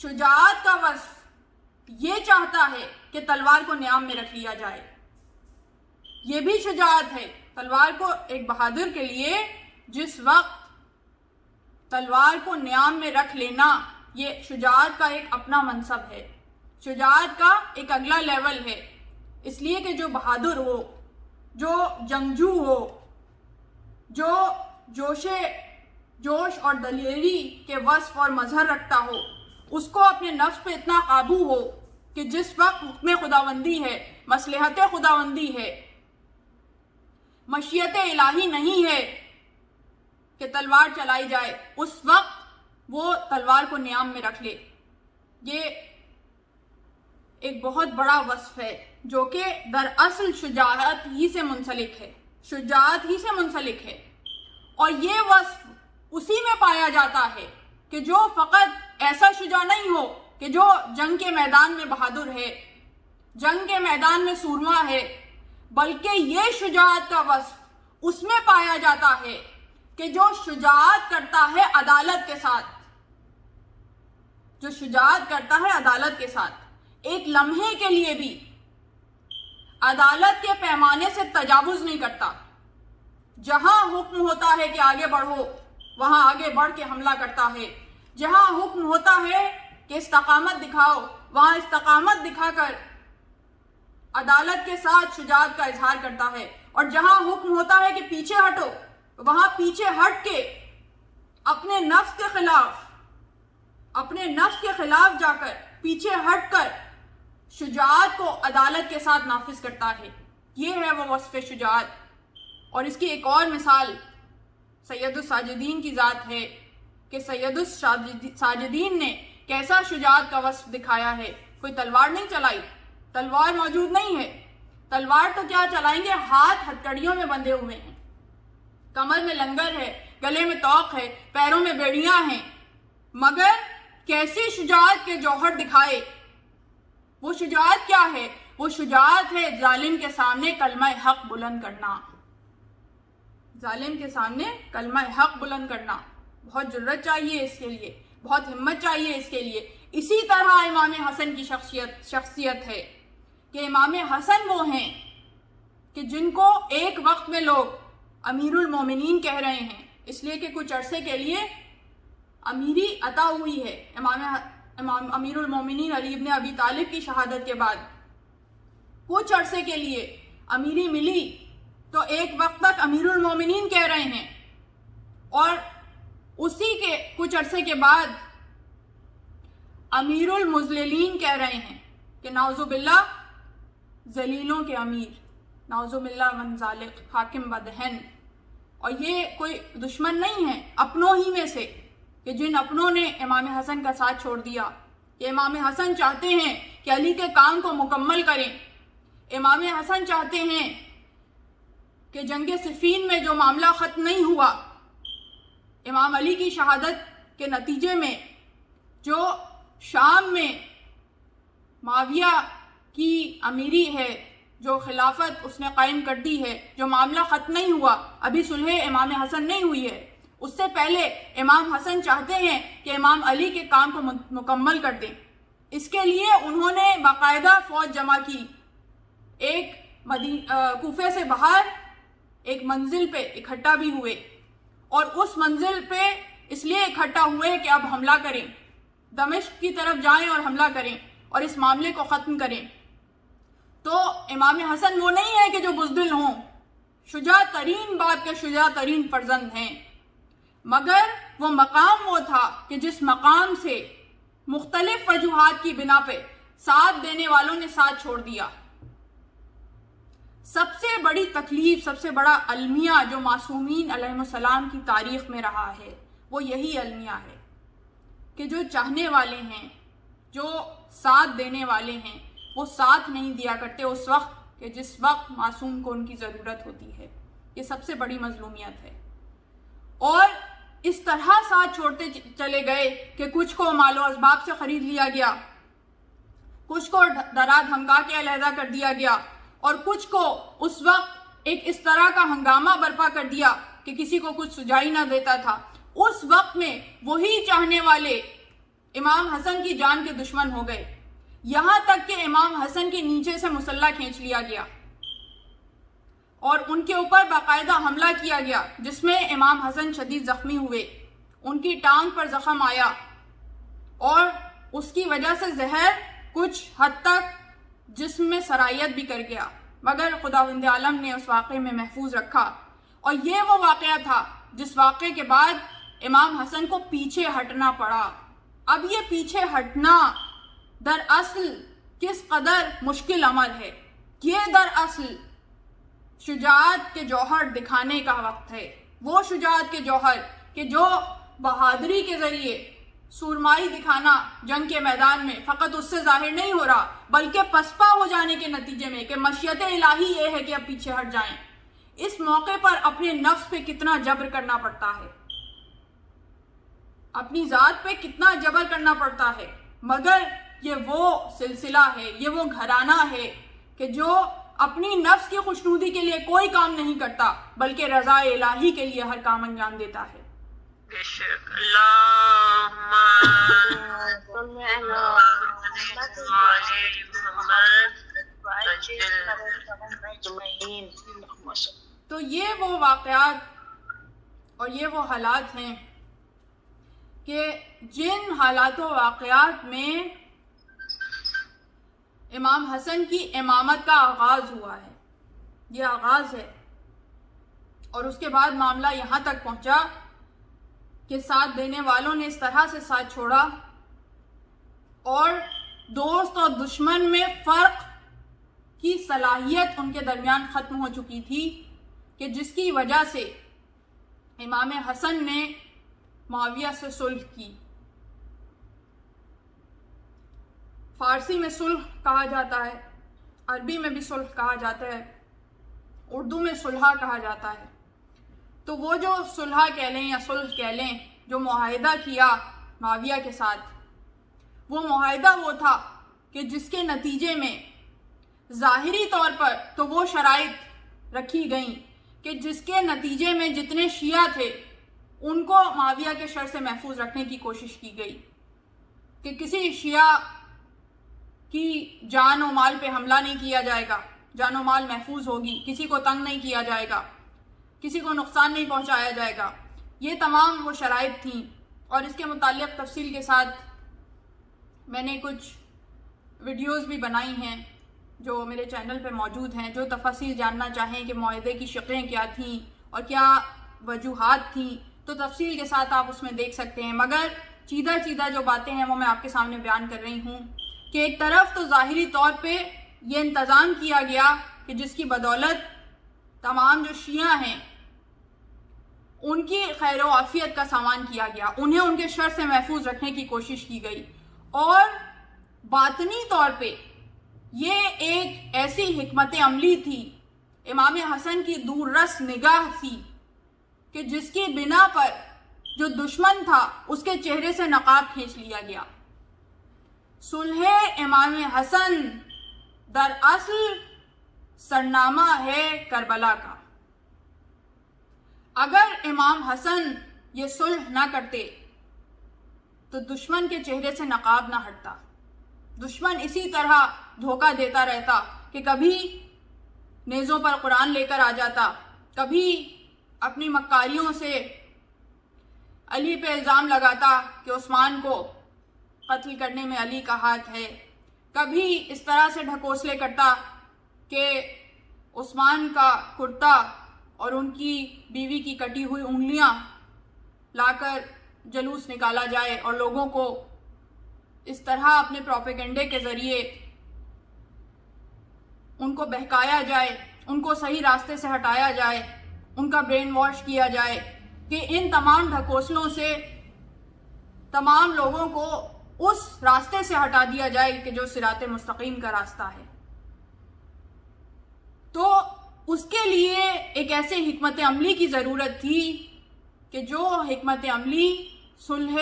شجاعت کا وصف یہ چاہتا ہے کہ تلوار کو نیام میں رکھ لیا جائے. یہ بھی شجاعت ہے تلوار کو ایک بہادر کے لیے جس وقت تلوار کو نیام میں رکھ لینا یہ شجاعت کا ایک اپنا منصب ہے, شجاعت کا ایک اگلا لیول ہے. اس لیے کہ جو بہادر ہو, جو جنگجو ہو, جو جوش اور دلیری کے وصف اور مظہر رکھتا ہو, اس کو اپنے نفس پہ اتنا قابو ہو کہ جس وقت حکم خداوندی ہے, مصلحت خداوندی ہے, مشیت الہی نہیں ہے کہ تلوار چلائی جائے, اس وقت وہ تلوار کو نیام میں رکھ لے. یہ ایک بہت بڑا وصف ہے جو کہ دراصل شجاعت ہی سے منسلک ہے, شجاعت ہی سے منسلک ہے. اور یہ وصف اسی میں پایا جاتا ہے کہ جو فقط ایسا شجاع نہیں ہو کہ جو جنگ کے میدان میں بہادر ہے, جنگ کے میدان میں سورما ہے, بلکہ یہ شجاعت کا وصف اس میں پایا جاتا ہے کہ جو شجاعت کرتا ہے عدالت کے ساتھ, جو شجاعت کرتا ہے عدالت کے ساتھ, ایک لمحے کے لیے بھی عدالت کے پیمانے سے تجاوز نہیں کرتا. جہاں حکم ہوتا ہے کہ آگے بڑھو وہاں آگے بڑھ کے حملہ کرتا ہے, جہاں حکم ہوتا ہے کہ استقامت دکھاؤ وہاں استقامت دکھا کر عدالت کے ساتھ شجاعت کا اظہار کرتا ہے, اور جہاں حکم ہوتا ہے کہ پیچھے ہٹو وہاں پیچھے ہٹ کے اپنے نفس کے خلاف جا کر پیچھے ہٹ کر شجاعت کو عدالت کے ساتھ نافذ کرتا ہے. یہ ہے وہ وصف شجاعت. اور اس کی ایک اور مثال سید الساجدین کی ذات ہے کہ سید الساجدین نے کیسا شجاعت کا وصف دکھایا ہے. کوئی تلوار نہیں چلائی, تلوار موجود نہیں ہے, تلوار تو کیا چلائیں گے, ہاتھ ہتھکڑیوں میں بندھے ہوئے ہیں, کمر میں لنگر ہے, گلے میں توق ہے, پیروں میں بیڑیاں ہیں, مگر کیسی شجاعت کے جوہر دکھائے. وہ شجاعت کیا ہے؟ وہ شجاعت ہے ظالم کے سامنے کلمہ حق بلند کرنا, ظالم کے سامنے کلمہ حق بلند کرنا. بہت جرأت چاہیے اس کے لیے, بہت ہمت چاہیے اس کے لیے. اسی طرح امام حسن کی شخصیت ہے کہ امام حسن وہ ہیں کہ جن کو ایک وقت میں لوگ امیر المومنین کہہ رہے ہیں, اس لیے کہ کچھ عرصے کے لیے امیری عطا ہوئی ہے. امام امیر المومنین علی ابن ابی طالب کی شہادت کے بعد کچھ عرصے کے لیے امیری ملی تو ایک وقت تک امیر المومنین کہہ رہے ہیں, اور اسی کے کچھ عرصے کے بعد امیر المذللین کہہ رہے ہیں کہ نعوذ باللہ ذلیلوں کے امیر, نعوذ باللہ من ذالک حاکم بدہن. اور یہ کوئی دشمن نہیں ہے, اپنوں ہی میں سے کہ جن اپنوں نے امام حسن کا ساتھ چھوڑ دیا, کہ امام حسن چاہتے ہیں کہ علی کے کام کو مکمل کریں. امام حسن چاہتے ہیں کہ جنگ صفین میں جو معاملہ ختم نہیں ہوا, امام علی کی شہادت کے نتیجے میں جو شام میں معاویہ کی امیری ہے, جو خلافت اس نے قائم کر دی ہے, جو معاملہ ختم نہیں ہوا, ابھی صلح امام حسن نہیں ہوئی ہے, اس سے پہلے امام حسن چاہتے ہیں کہ امام علی کے کام کو مکمل کر دیں. اس کے لیے انہوں نے باقاعدہ فوج جمع کی, ایک کوفے سے باہر ایک منزل پہ اکٹھا بھی ہوئے, اور اس منزل پہ اس لیے اکٹھا ہوئے کہ اب حملہ کریں, دمشق کی طرف جائیں اور حملہ کریں اور اس معاملے کو ختم کریں. تو امام حسن وہ نہیں ہے کہ جو بزدل ہوں, شجاع ترین باپ کے شجاع ترین فرزند ہیں, مگر وہ مقام وہ تھا کہ جس مقام سے مختلف وجوہات کی بنا پہ ساتھ دینے والوں نے ساتھ چھوڑ دیا. سب سے بڑی تکلیف, سب سے بڑا المیہ جو معصومین علیہ السلام کی تاریخ میں رہا ہے وہ یہی المیہ ہے کہ جو چاہنے والے ہیں, جو ساتھ دینے والے ہیں, وہ ساتھ نہیں دیا کرتے اس وقت کہ جس وقت معصوم کو ان کی ضرورت ہوتی ہے. یہ سب سے بڑی مظلومیت ہے. اور اس طرح ساتھ چھوڑتے چلے گئے کہ کچھ کو مال و اسباب سے خرید لیا گیا, کچھ کو ڈرا دھمکا کے علیحدہ کر دیا گیا, اور کچھ کو اس وقت ایک اس طرح کا ہنگامہ برپا کر دیا کہ کسی کو کچھ سجائی نہ دیتا تھا. اس وقت میں وہی چاہنے والے امام حسن کی جان کے دشمن ہو گئے، یہاں تک کہ امام حسن کے نیچے سے مسلح کھینچ لیا گیا اور ان کے اوپر باقاعدہ حملہ کیا گیا، جس میں امام حسن شدید زخمی ہوئے، ان کی ٹانگ پر زخم آیا اور اس کی وجہ سے زہر کچھ حد تک جسم میں سرایت بھی کر گیا، مگر خداوند عالم نے اس واقعے میں محفوظ رکھا۔ اور یہ وہ واقعہ تھا جس واقعے کے بعد امام حسن کو پیچھے ہٹنا پڑا۔ اب یہ پیچھے ہٹنا دراصل کس قدر مشکل عمل ہے، یہ دراصل شجاعت کے جوہر دکھانے کا وقت ہے، وہ شجاعت کے جوہر کہ جو بہادری کے ذریعے سورمائی دکھانا جنگ کے میدان میں فقط اس سے ظاہر نہیں ہو رہا، بلکہ پسپا ہو جانے کے نتیجے میں کہ مشیت الہی یہ ہے کہ اب پیچھے ہٹ جائیں، اس موقع پر اپنے نفس پہ کتنا جبر کرنا پڑتا ہے، اپنی ذات پہ کتنا جبر کرنا پڑتا ہے، مگر یہ وہ سلسلہ ہے، یہ وہ گھرانہ ہے کہ جو اپنی نفس کی خوشنودی کے لیے کوئی کام نہیں کرتا بلکہ رضا الہی کے لیے ہر کام انجام دیتا ہے۔ بے شک اللہم صلی محمد۔ تو یہ وہ واقعات اور یہ وہ حالات ہیں کہ جن حالات و واقعات میں امام حسن کی امامت کا آغاز ہوا ہے، یہ آغاز ہے، اور اس کے بعد معاملہ یہاں تک پہنچا کہ ساتھ دینے والوں نے اس طرح سے ساتھ چھوڑا اور دوست اور دشمن میں فرق کی صلاحیت ان کے درمیان ختم ہو چکی تھی، کہ جس کی وجہ سے امام حسن نے معاویہ سے صلح کی۔ فارسی میں صلح کہا جاتا ہے، عربی میں بھی صلح کہا جاتا ہے، اردو میں صلح کہا جاتا ہے۔ تو وہ جو صلح کہہ لیں یا صلح کہہ لیں، جو معاہدہ کیا معاویہ کے ساتھ، وہ معاہدہ وہ تھا کہ جس کے نتیجے میں ظاہری طور پر تو وہ شرائط رکھی گئیں کہ جس کے نتیجے میں جتنے شیعہ تھے ان کو معاویہ کے شر سے محفوظ رکھنے کی کوشش کی گئی، کہ کسی شیعہ کی جان و مال پہ حملہ نہیں کیا جائے گا، جان و مال محفوظ ہوگی، کسی کو تنگ نہیں کیا جائے گا، کسی کو نقصان نہیں پہنچایا جائے گا۔ یہ تمام وہ شرائط تھیں، اور اس کے متعلق تفصیل کے ساتھ میں نے کچھ ویڈیوز بھی بنائی ہیں جو میرے چینل پہ موجود ہیں۔ جو تفاصیل جاننا چاہیں کہ معاہدے کی شقیں کیا تھیں اور کیا وجوہات تھیں تو تفصیل کے ساتھ آپ اس میں دیکھ سکتے ہیں، مگر چیدہ جو باتیں ہیں وہ میں آپ کے سامنے بیان کر رہی ہوں کہ ایک طرف تو ظاہری طور پہ یہ انتظام کیا گیا کہ جس کی بدولت تمام جو شیعہ ہیں ان کی خیر و عافیت کا سامان کیا گیا، انہیں ان کے شر سے محفوظ رکھنے کی کوشش کی گئی، اور باطنی طور پہ یہ ایک ایسی حکمت عملی تھی، امام حسن کی دور رس نگاہ تھی کہ جس کی بنا پر جو دشمن تھا اس کے چہرے سے نقاب کھینچ لیا گیا۔ صلح امام حسن دراصل سرنامہ ہے کربلا کا۔ اگر امام حسن یہ صلح نہ کرتے تو دشمن کے چہرے سے نقاب نہ ہٹتا، دشمن اسی طرح دھوکہ دیتا رہتا کہ کبھی نیزوں پر قرآن لے کر آ جاتا، کبھی اپنی مکاریوں سے علی پہ الزام لگاتا کہ عثمان کو قتل کرنے میں علی کا ہاتھ ہے، کبھی اس طرح سے ڈھکوسلے کرتا کہ عثمان کا کرتا اور ان کی بیوی کی کٹی ہوئی انگلیاں لا کر جلوس نکالا جائے اور لوگوں کو اس طرح اپنے پروپیگنڈے کے ذریعے ان کو بہکایا جائے، ان کو صحیح راستے سے ہٹایا جائے، ان کا برین واش کیا جائے کہ ان تمام ڈھکوسلوں سے تمام لوگوں کو اس راستے سے ہٹا دیا جائے کہ جو صراط مستقیم کا راستہ ہے۔ تو اس کے لیے ایک ایسے حکمت عملی کی ضرورت تھی کہ جو حکمت عملی صلح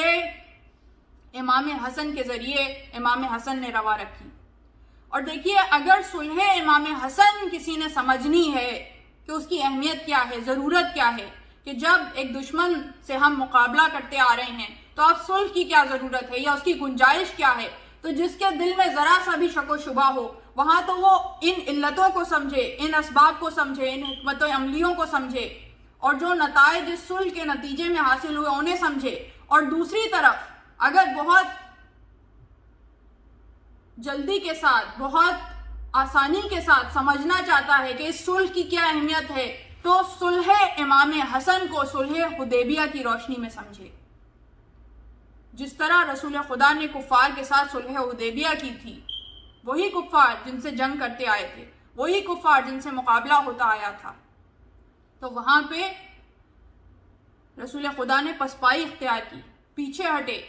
امام حسن کے ذریعے امام حسن نے روا رکھی۔ اور دیکھیے، اگر صلح امام حسن کسی نے سمجھنی ہے کہ اس کی اہمیت کیا ہے، ضرورت کیا ہے، کہ جب ایک دشمن سے ہم مقابلہ کرتے آ رہے ہیں تو اب صلح کی کیا ضرورت ہے یا اس کی گنجائش کیا ہے؟ تو جس کے دل میں ذرا سا بھی شک و شبہ ہو وہاں تو وہ ان علتوں کو سمجھے، ان اسباب کو سمجھے، ان حکمت و عملیوں کو سمجھے، اور جو نتائج اس صلح کے نتیجے میں حاصل ہوئے انہیں سمجھے۔ اور دوسری طرف اگر بہت جلدی کے ساتھ، بہت آسانی کے ساتھ سمجھنا چاہتا ہے کہ اس صلح کی کیا اہمیت ہے تو صلح امام حسن کو صلح حدیبیہ کی روشنی میں سمجھے۔ جس طرح رسول خدا نے کفار کے ساتھ صلح حدیبیہ کی تھی، وہی کفار جن سے جنگ کرتے آئے تھے، وہی کفار جن سے مقابلہ ہوتا آیا تھا، تو وہاں پہ رسول خدا نے پسپائی اختیار کی، پیچھے ہٹے،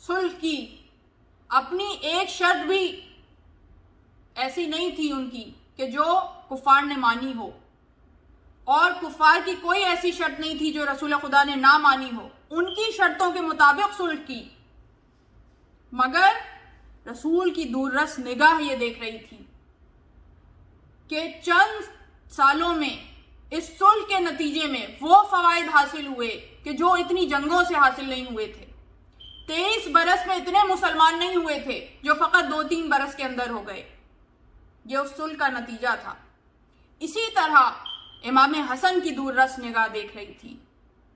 صلح کی۔ اپنی ایک شرط بھی ایسی نہیں تھی ان کی کہ جو کفار نے مانی ہو، اور کفار کی کوئی ایسی شرط نہیں تھی جو رسول خدا نے نہ مانی ہو، ان کی شرطوں کے مطابق صلح کی۔ مگر رسول کی دور رس نگاہ یہ دیکھ رہی تھی کہ چند سالوں میں اس صلح کے نتیجے میں وہ فوائد حاصل ہوئے کہ جو اتنی جنگوں سے حاصل نہیں ہوئے تھے۔ 23 برس میں اتنے مسلمان نہیں ہوئے تھے جو فقط 2-3 برس کے اندر ہو گئے۔ یہ اس صلح کا نتیجہ تھا۔ اسی طرح امام حسن کی دور رس نگاہ دیکھ رہی تھی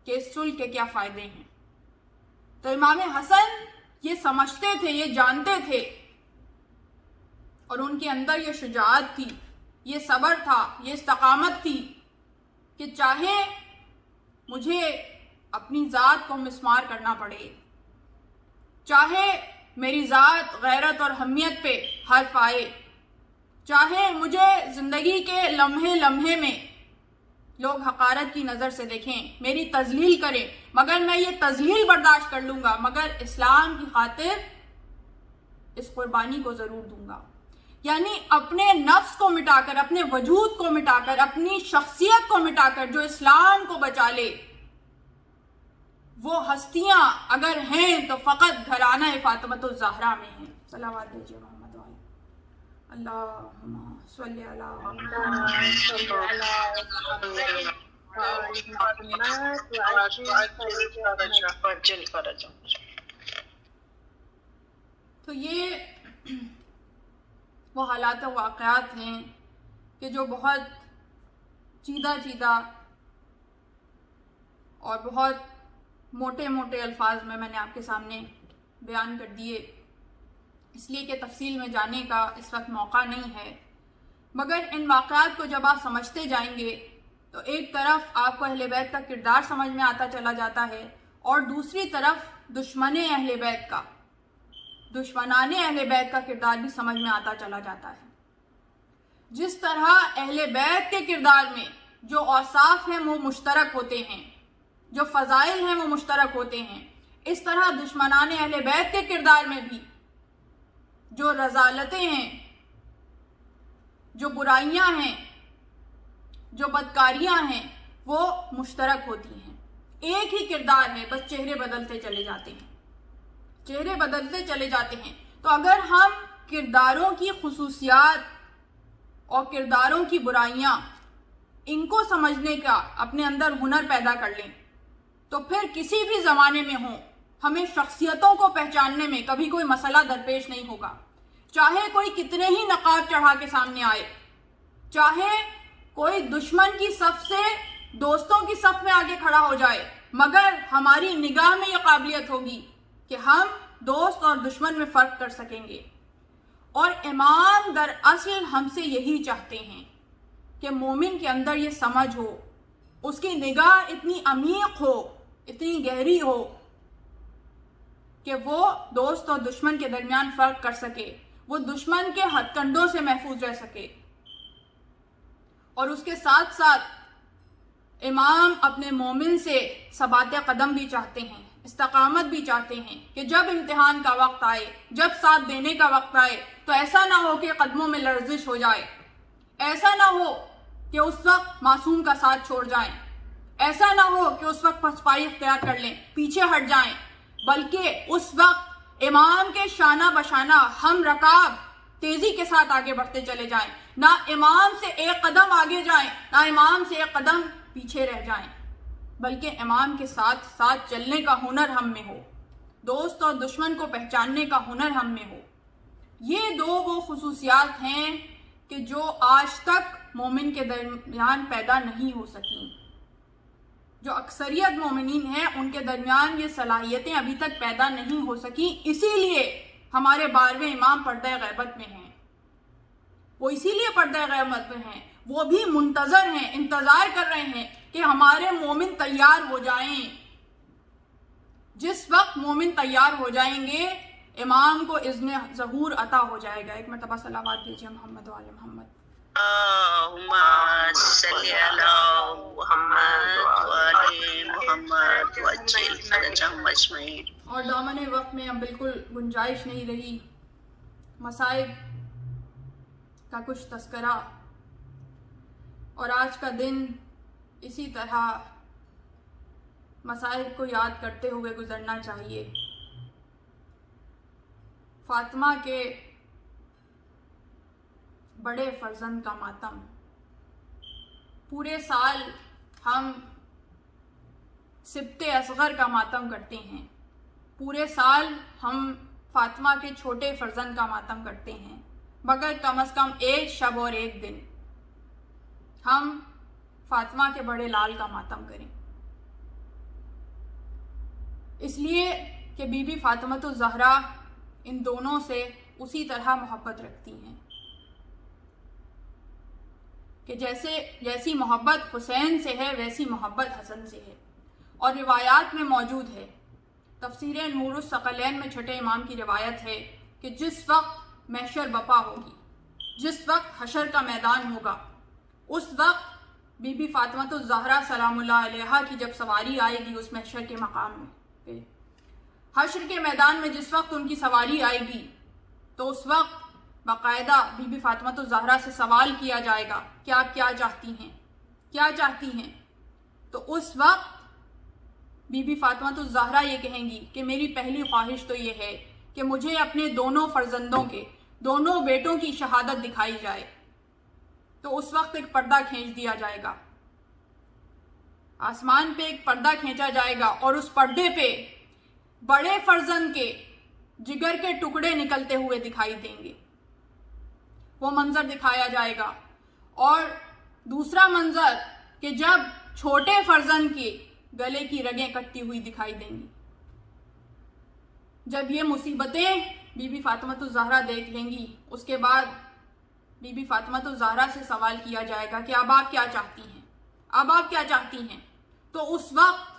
کہ اس صلح کے کیا فائدے ہیں۔ تو امام حسن یہ سمجھتے تھے، یہ جانتے تھے، اور ان کے اندر یہ شجاعت تھی، یہ صبر تھا، یہ استقامت تھی کہ چاہے مجھے اپنی ذات کو مسمار کرنا پڑے، چاہے میری ذات غیرت اور حمیت پہ حرف آئے، چاہے مجھے زندگی کے لمحے لمحے میں لوگ حقارت کی نظر سے دیکھیں، میری تذلیل کریں، مگر میں یہ تذلیل برداشت کر لوں گا، مگر اسلام کی خاطر اس قربانی کو ضرور دوں گا۔ یعنی اپنے نفس کو مٹا کر، اپنے وجود کو مٹا کر، اپنی شخصیت کو مٹا کر جو اسلام کو بچا لے، وہ ہستیاں اگر ہیں تو فقط گھرانہ فاطمہ الزہرا میں ہیں۔ صلوات دیجیے محمد وعلی اللہم صلی تو یہ وہ حالات و واقعات ہیں کہ جو بہت چیدہ چیدہ اور بہت موٹے موٹے الفاظ میں نے آپ کے سامنے بیان کر دیے، اس لیے کہ تفصیل میں جانے کا اس وقت موقع نہیں ہے۔ مگر ان واقعات کو جب آپ سمجھتے جائیں گے تو ایک طرف آپ کو اہل بیت کا کردار سمجھ میں آتا چلا جاتا ہے، اور دوسری طرف دشمن اہل بیت کا، دشمنان اہل بیت کا کردار بھی سمجھ میں آتا چلا جاتا ہے۔ جس طرح اہل بیت کے کردار میں جو اوصاف ہیں وہ مشترک ہوتے ہیں، جو فضائل ہیں وہ مشترک ہوتے ہیں، اس طرح دشمنان اہل بیت کے کردار میں بھی جو رذالتیں ہیں، جو برائیاں ہیں، جو بدکاریاں ہیں، وہ مشترک ہوتی ہیں۔ ایک ہی کردار ہے، بس چہرے بدلتے چلے جاتے ہیں، چہرے بدلتے چلے جاتے ہیں۔ تو اگر ہم کرداروں کی خصوصیات اور کرداروں کی برائیاں ان کو سمجھنے کا اپنے اندر ہنر پیدا کر لیں تو پھر کسی بھی زمانے میں ہوں ہمیں شخصیتوں کو پہچاننے میں کبھی کوئی مسئلہ درپیش نہیں ہوگا۔ چاہے کوئی کتنے ہی نقاب چڑھا کے سامنے آئے، چاہے کوئی دشمن کی صف سے دوستوں کی صف میں آگے کھڑا ہو جائے، مگر ہماری نگاہ میں یہ قابلیت ہوگی کہ ہم دوست اور دشمن میں فرق کر سکیں گے۔ اور امام دراصل ہم سے یہی چاہتے ہیں کہ مومن کے اندر یہ سمجھ ہو، اس کی نگاہ اتنی عمیق ہو، اتنی گہری ہو کہ وہ دوست اور دشمن کے درمیان فرق کر سکے، وہ دشمن کے ہتھ کنڈوں سے محفوظ رہ سکے۔ اور اس کے ساتھ ساتھ امام اپنے مومن سے ثبات قدم بھی چاہتے ہیں، استقامت بھی چاہتے ہیں کہ جب امتحان کا وقت آئے، جب ساتھ دینے کا وقت آئے تو ایسا نہ ہو کہ قدموں میں لرزش ہو جائے، ایسا نہ ہو کہ اس وقت معصوم کا ساتھ چھوڑ جائیں، ایسا نہ ہو کہ اس وقت پسپائی اختیار کر لیں، پیچھے ہٹ جائیں، بلکہ اس وقت امام کے شانہ بشانہ ہم رکاب تیزی کے ساتھ آگے بڑھتے چلے جائیں، نہ امام سے ایک قدم آگے جائیں، نہ امام سے ایک قدم پیچھے رہ جائیں۔ بلکہ امام کے ساتھ ساتھ چلنے کا ہنر ہم میں ہو، دوست اور دشمن کو پہچاننے کا ہنر ہم میں ہو۔ یہ دو وہ خصوصیات ہیں کہ جو آج تک مومن کے درمیان پیدا نہیں ہو سکیں۔ جو اکثریت مومنین ہیں ان کے درمیان یہ صلاحیتیں ابھی تک پیدا نہیں ہو سکیں، اسی لیے ہمارے 12ویں امام پردہ غیبت میں ہیں۔ وہ اسی لیے پردہ غیبت میں ہیں، وہ بھی منتظر ہیں، انتظار کر رہے ہیں کہ ہمارے مومن تیار ہو جائیں۔ جس وقت مومن تیار ہو جائیں گے امام کو اذن ظہور عطا ہو جائے گا۔ ایک مرتبہ صلوات دیجیے محمد وعلی محمد۔ اللہم صلی علی محمد وعلی محمد وعجل فرجہم اجمعین۔ اور دامن وقت میں اب بالکل گنجائش نہیں رہی مصائب کا کچھ تذکرہ، اور آج کا دن اسی طرح مصائب کو یاد کرتے ہوئے گزرنا چاہیے۔ فاطمہ کے بڑے فرزند کا ماتم، پورے سال ہم سبط اصغر کا ماتم کرتے ہیں، پورے سال ہم فاطمہ کے چھوٹے فرزند کا ماتم کرتے ہیں، مگر کم از کم ایک شب اور ایک دن ہم فاطمہ کے بڑے لال کا ماتم کریں، اس لیے کہ بی بی فاطمۃ الزہرا ان دونوں سے اسی طرح محبت رکھتی ہیں کہ جیسی محبت حسین سے ہے ویسی محبت حسن سے ہے۔ اور روایات میں موجود ہے، تفسیر نور الثقلین میں چھٹے امام کی روایت ہے کہ جس وقت محشر بپا ہوگی، جس وقت حشر کا میدان ہوگا، اس وقت بی بی فاطمۃ الزہرا سلام اللہ علیہا کی جب سواری آئے گی اس محشر کے مقام میں، حشر کے میدان میں جس وقت ان کی سواری آئے گی تو اس وقت باقاعدہ بی بی فاطمۃ الزہرا سے سوال کیا جائے گا کہ آپ کیا چاہتی ہیں، کیا چاہتی ہیں؟ تو اس وقت بی بی فاطمۃ الزہرا یہ کہیں گی کہ میری پہلی خواہش تو یہ ہے کہ مجھے اپنے دونوں فرزندوں کے، دونوں بیٹوں کی شہادت دکھائی جائے۔ تو اس وقت ایک پردہ کھینچ دیا جائے گا، آسمان پہ ایک پردہ کھینچا جائے گا اور اس پردے پہ بڑے فرزند کے جگر کے ٹکڑے نکلتے ہوئے دکھائی دیں گے، وہ منظر دکھایا جائے گا۔ اور دوسرا منظر کہ جب چھوٹے فرزند کے گلے کی رگیں کٹتی ہوئی دکھائی دیں گی۔ جب یہ مصیبتیں بی بی فاطمۃ الزہرا دیکھ لیں گی، اس کے بعد بی بی فاطمۃ الزہرا سے سوال کیا جائے گا کہ اب آپ کیا چاہتی ہیں، اب آپ کیا چاہتی ہیں؟ تو اس وقت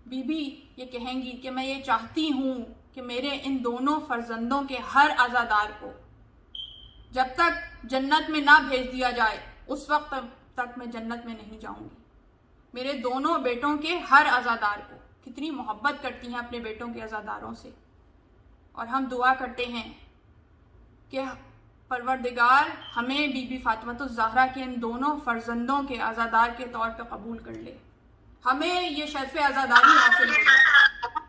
بی بی یہ کہیں گی کہ میں یہ چاہتی ہوں کہ میرے ان دونوں فرزندوں کے ہر عزادار کو جب تک جنت میں نہ بھیج دیا جائے اس وقت تک میں جنت میں نہیں جاؤں گی۔ میرے دونوں بیٹوں کے ہر عزادار کو، کتنی محبت کرتی ہیں اپنے بیٹوں کے عزاداروں سے، اور ہم دعا کرتے ہیں کہ پروردگار ہمیں بی بی فاطمۃ الزہرا کے ان دونوں فرزندوں کے عزادار کے طور پہ قبول کر لے، ہمیں یہ شرف عزاداری حاصل ہو جائے،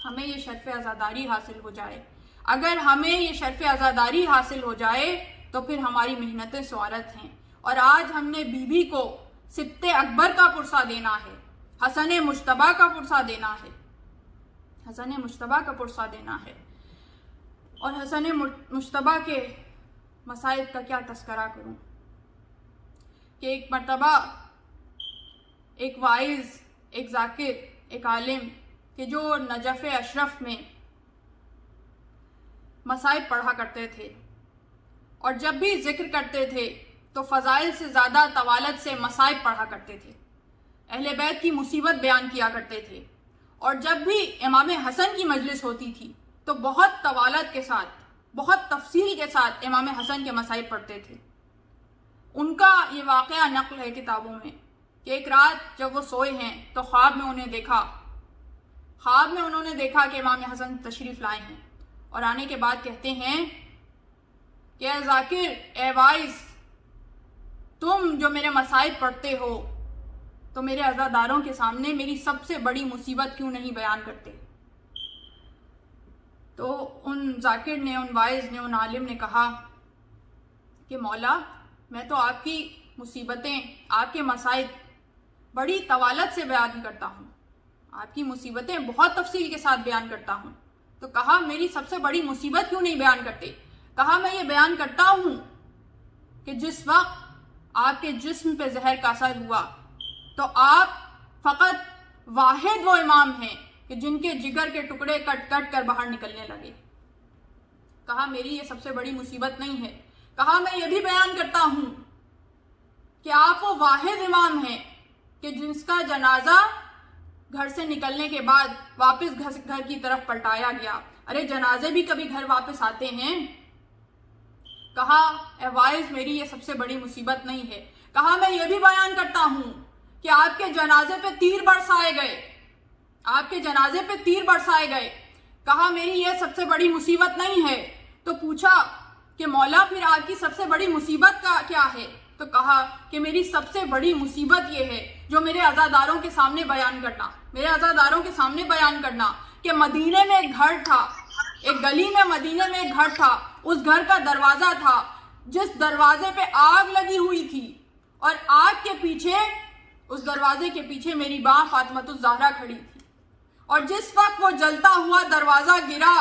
ہمیں یہ شرف عزاداری حاصل ہو جائے۔ اگر ہمیں یہ شرف عزاداری حاصل ہو جائے تو پھر ہماری محنتیں سوارت ہیں۔ اور آج ہم نے بی بی کو سبط اکبر کا پرسہ دینا ہے، حسن مجتبیٰ کا پرسہ دینا ہے، حسن مجتبیٰ کا پرسہ دینا ہے۔ اور حسن مجتبیٰ کے مصائب کا کیا تذکرہ کروں کہ ایک مرتبہ ایک واعظ، ایک ذاکر، ایک عالم کہ جو نجف اشرف میں مصائب پڑھا کرتے تھے، اور جب بھی ذکر کرتے تھے تو فضائل سے زیادہ طوالت سے مصائب پڑھا کرتے تھے، اہل بیت کی مصیبت بیان کیا کرتے تھے، اور جب بھی امام حسن کی مجلس ہوتی تھی تو بہت طوالت کے ساتھ، بہت تفصیل کے ساتھ امام حسن کے مصائب پڑھتے تھے۔ ان کا یہ واقعہ نقل ہے کتابوں میں کہ ایک رات جب وہ سوئے ہیں تو خواب میں انہوں نے دیکھا کہ امام حسن تشریف لائے ہیں، اور آنے کے بعد کہتے ہیں کہ اے ذاکر، اے واعظ، تم جو میرے مصائب پڑھتے ہو تو میرے عزاداروں کے سامنے میری سب سے بڑی مصیبت کیوں نہیں بیان کرتے؟ تو ان ذاکر نے، ان واعظ نے، ان عالم نے کہا کہ مولا، میں تو آپ کی مصیبتیں، آپ کے مصائب بڑی طوالت سے بیان کرتا ہوں، آپ کی مصیبتیں بہت تفصیل کے ساتھ بیان کرتا ہوں۔ تو کہا میری سب سے بڑی مصیبت کیوں نہیں بیان کرتے؟ کہا میں یہ بیان کرتا ہوں کہ جس وقت آپ کے جسم پہ زہر کا اثر ہوا تو آپ فقط واحد وہ امام ہیں کہ جن کے جگر کے ٹکڑے کٹ کٹ کر باہر نکلنے لگے۔ کہا میری یہ سب سے بڑی مصیبت نہیں ہے۔ کہا میں یہ بھی بیان کرتا ہوں کہ آپ وہ واحد امام ہیں کہ جس کا جنازہ گھر سے نکلنے کے بعد واپس گھر کی طرف پلٹایا گیا۔ ارے جنازے بھی کبھی گھر واپس آتے ہیں؟ کہا اے وائز میری یہ سب سے بڑی مصیبت نہیں ہے۔ کہا میں یہ بھی بیان کرتا ہوں کہ آپ کے جنازے پہ تیر برسائے گئے، آپ کے جنازے پہ تیر برسائے گئے۔ کہا میری یہ سب سے بڑی مصیبت نہیں ہے۔ تو پوچھا کہ مولا پھر آپ کی سب سے بڑی مصیبت کا کیا ہے؟ تو کہا کہ میری سب سے بڑی مصیبت یہ ہے جو میرے عزاداروں کے سامنے بیان کرنا، میرے عزاداروں کے سامنے بیان کرنا کہ مدینے میں ایک گھر تھا، ایک گلی میں مدینے میں ایک گھر تھا، اس گھر کا دروازہ تھا جس دروازے پہ آگ لگی ہوئی تھی، اور آگ کے پیچھے، اس دروازے کے پیچھے میری ماں فاطمۃ الزہرا کھڑی تھی، اور جس وقت وہ جلتا ہوا دروازہ گرا،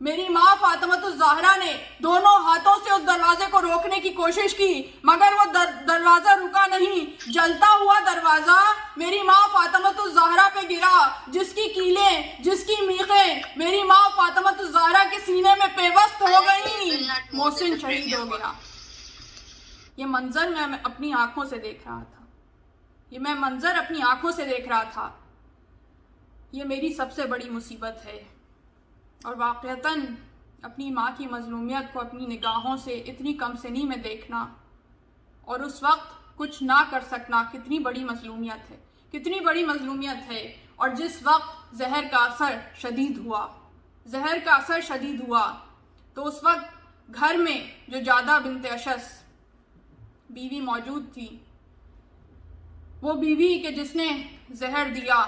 میری ماں فاطمۃ الزہرا نے دونوں ہاتھوں سے اس دروازے کو روکنے کی کوشش کی، مگر وہ دروازہ رکا نہیں۔ جلتا ہوا دروازہ میری ماں فاطمۃ الزہرا پہ گرا، جس کی کیلیں، جس کی میخیں میری ماں فاطمۃ الزہرا کے سینے میں پیوست ہو گئیں۔ محسن شہید ہو گیا۔ یہ منظر میں اپنی آنکھوں سے دیکھ رہا تھا، یہ میں منظر اپنی آنکھوں سے دیکھ رہا تھا۔ یہ میری سب سے بڑی مصیبت ہے، اور واقعتاً اپنی ماں کی مظلومیت کو اپنی نگاہوں سے اتنی کم سنی میں دیکھنا اور اس وقت کچھ نہ کر سکنا کتنی بڑی مظلومیت ہے، کتنی بڑی مظلومیت ہے۔ اور جس وقت زہر کا اثر شدید ہوا، زہر کا اثر شدید ہوا، تو اس وقت گھر میں جو جادہ بنت اشس بیوی موجود تھی، وہ بیوی کہ جس نے زہر دیا،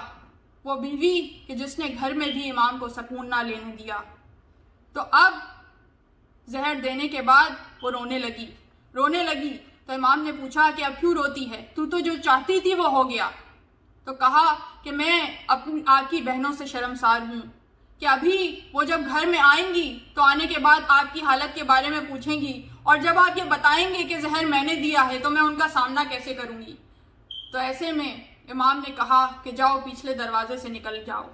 وہ بیوی کہ جس نے گھر میں بھی امام کو سکون نہ لینے دیا، تو اب زہر دینے کے بعد وہ رونے لگی۔ تو امام نے پوچھا کہ اب کیوں روتی ہے؟ تو جو چاہتی تھی وہ ہو گیا۔ تو کہا کہ میں آپ کی بہنوں سے شرمسار ہوں کہ ابھی وہ جب گھر میں آئیں گی تو آنے کے بعد آپ کی حالت کے بارے میں پوچھیں گی، اور جب آپ یہ بتائیں گے کہ زہر میں نے دیا ہے تو میں ان کا سامنا کیسے کروں گی؟ تو ایسے میں امام نے کہا کہ جاؤ پچھلے دروازے سے نکل جاؤ۔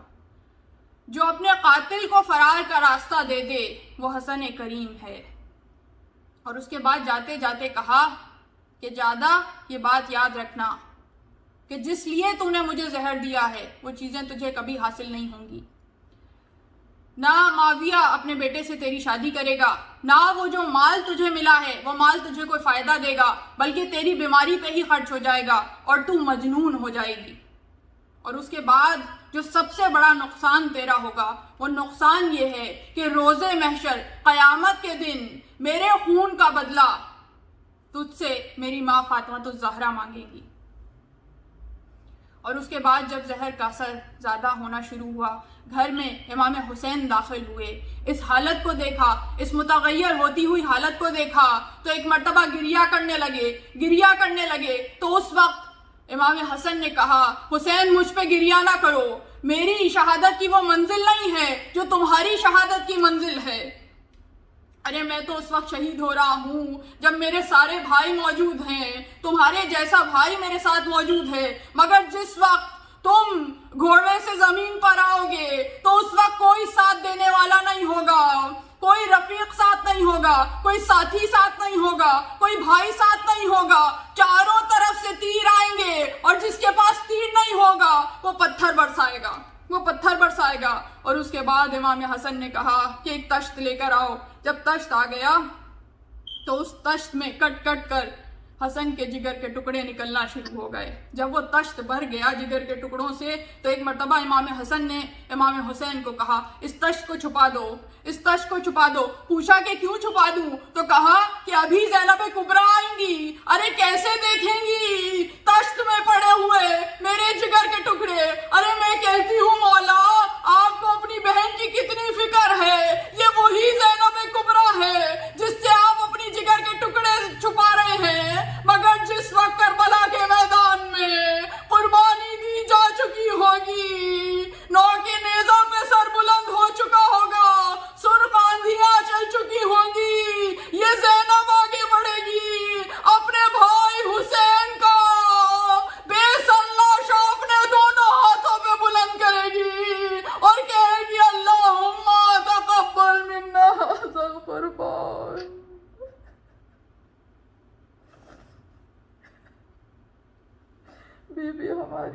جو اپنے قاتل کو فرار کا راستہ دے دے وہ حسن کریم ہے۔ اور اس کے بعد جاتے جاتے کہا کہ جادہ یہ بات یاد رکھنا کہ جس لیے تو نے مجھے زہر دیا ہے وہ چیزیں تجھے کبھی حاصل نہیں ہوں گی۔ نہ معاویہ اپنے بیٹے سے تیری شادی کرے گا، نہ وہ جو مال تجھے ملا ہے وہ مال تجھے کوئی فائدہ دے گا، بلکہ تیری بیماری پہ ہی خرچ ہو جائے گا اور تو مجنون ہو جائے گی۔ اور اس کے بعد جو سب سے بڑا نقصان تیرا ہوگا وہ نقصان یہ ہے کہ روز محشر قیامت کے دن میرے خون کا بدلہ تجھ سے میری ماں فاطمۃ الزہرا مانگے گی۔ اور اس کے بعد جب زہر کا اثر زیادہ ہونا شروع ہوا، گھر میں امام حسین داخل ہوئے، اس حالت کو دیکھا، اس متغیر ہوتی ہوئی حالت کو دیکھا تو ایک مرتبہ گریہ کرنے لگے۔ تو اس وقت امام حسن نے کہا حسین مجھ پہ گریہ نہ کرو، میری شہادت کی وہ منزل نہیں ہے جو تمہاری شہادت کی منزل ہے۔ ارے میں تو اس وقت شہید ہو رہا ہوں جب میرے سارے بھائی موجود ہیں، تمہارے جیسا بھائی میرے ساتھ موجود ہے، مگر جس وقت تم گھوڑے سے زمین پر آؤ گے تو اس وقت کوئی ساتھ دینے والا نہیں ہوگا، کوئی رفیق ساتھ نہیں ہوگا، کوئی ساتھی ساتھ نہیں ہوگا، کوئی بھائی ساتھ نہیں ہوگا، چاروں طرف سے تیر آئیں گے اور جس کے پاس تیر نہیں ہوگا وہ پتھر برسائے گا۔ اور اس کے بعد امام حسن نے کہا کہ ایک تشت لے کر آؤ۔ جب تشت آ گیا تو اس تشت میں کٹ کٹ کر حسن کے جگر کے ٹکڑے نکلنا شروع ہو گئے۔ جب وہ تشت بھر گیا جگر کے ٹکڑوں سے تو ایک مرتبہ امام حسن نے امام حسین کو کہا اس تشت کو چھپا دو۔ پوچھا کہ کیوں چھپا دوں؟ تو کہا کہ ابھی زینب کبریٰ آئیں گی، ارے کیسے دیکھیں گی تشت میں پڑے ہوئے میرے جگر کے ٹکڑے؟ ارے میں کہتی ہوں مولا آپ کو اپنی بہن کی کتنی فکر ہے، یہ وہی زینب کبریٰ ہے جس سے آپ اپنی جگر کے ٹکڑے چھپا رہے ہیں، مگر جس وقت کربلا کے میدان بیوی ہماری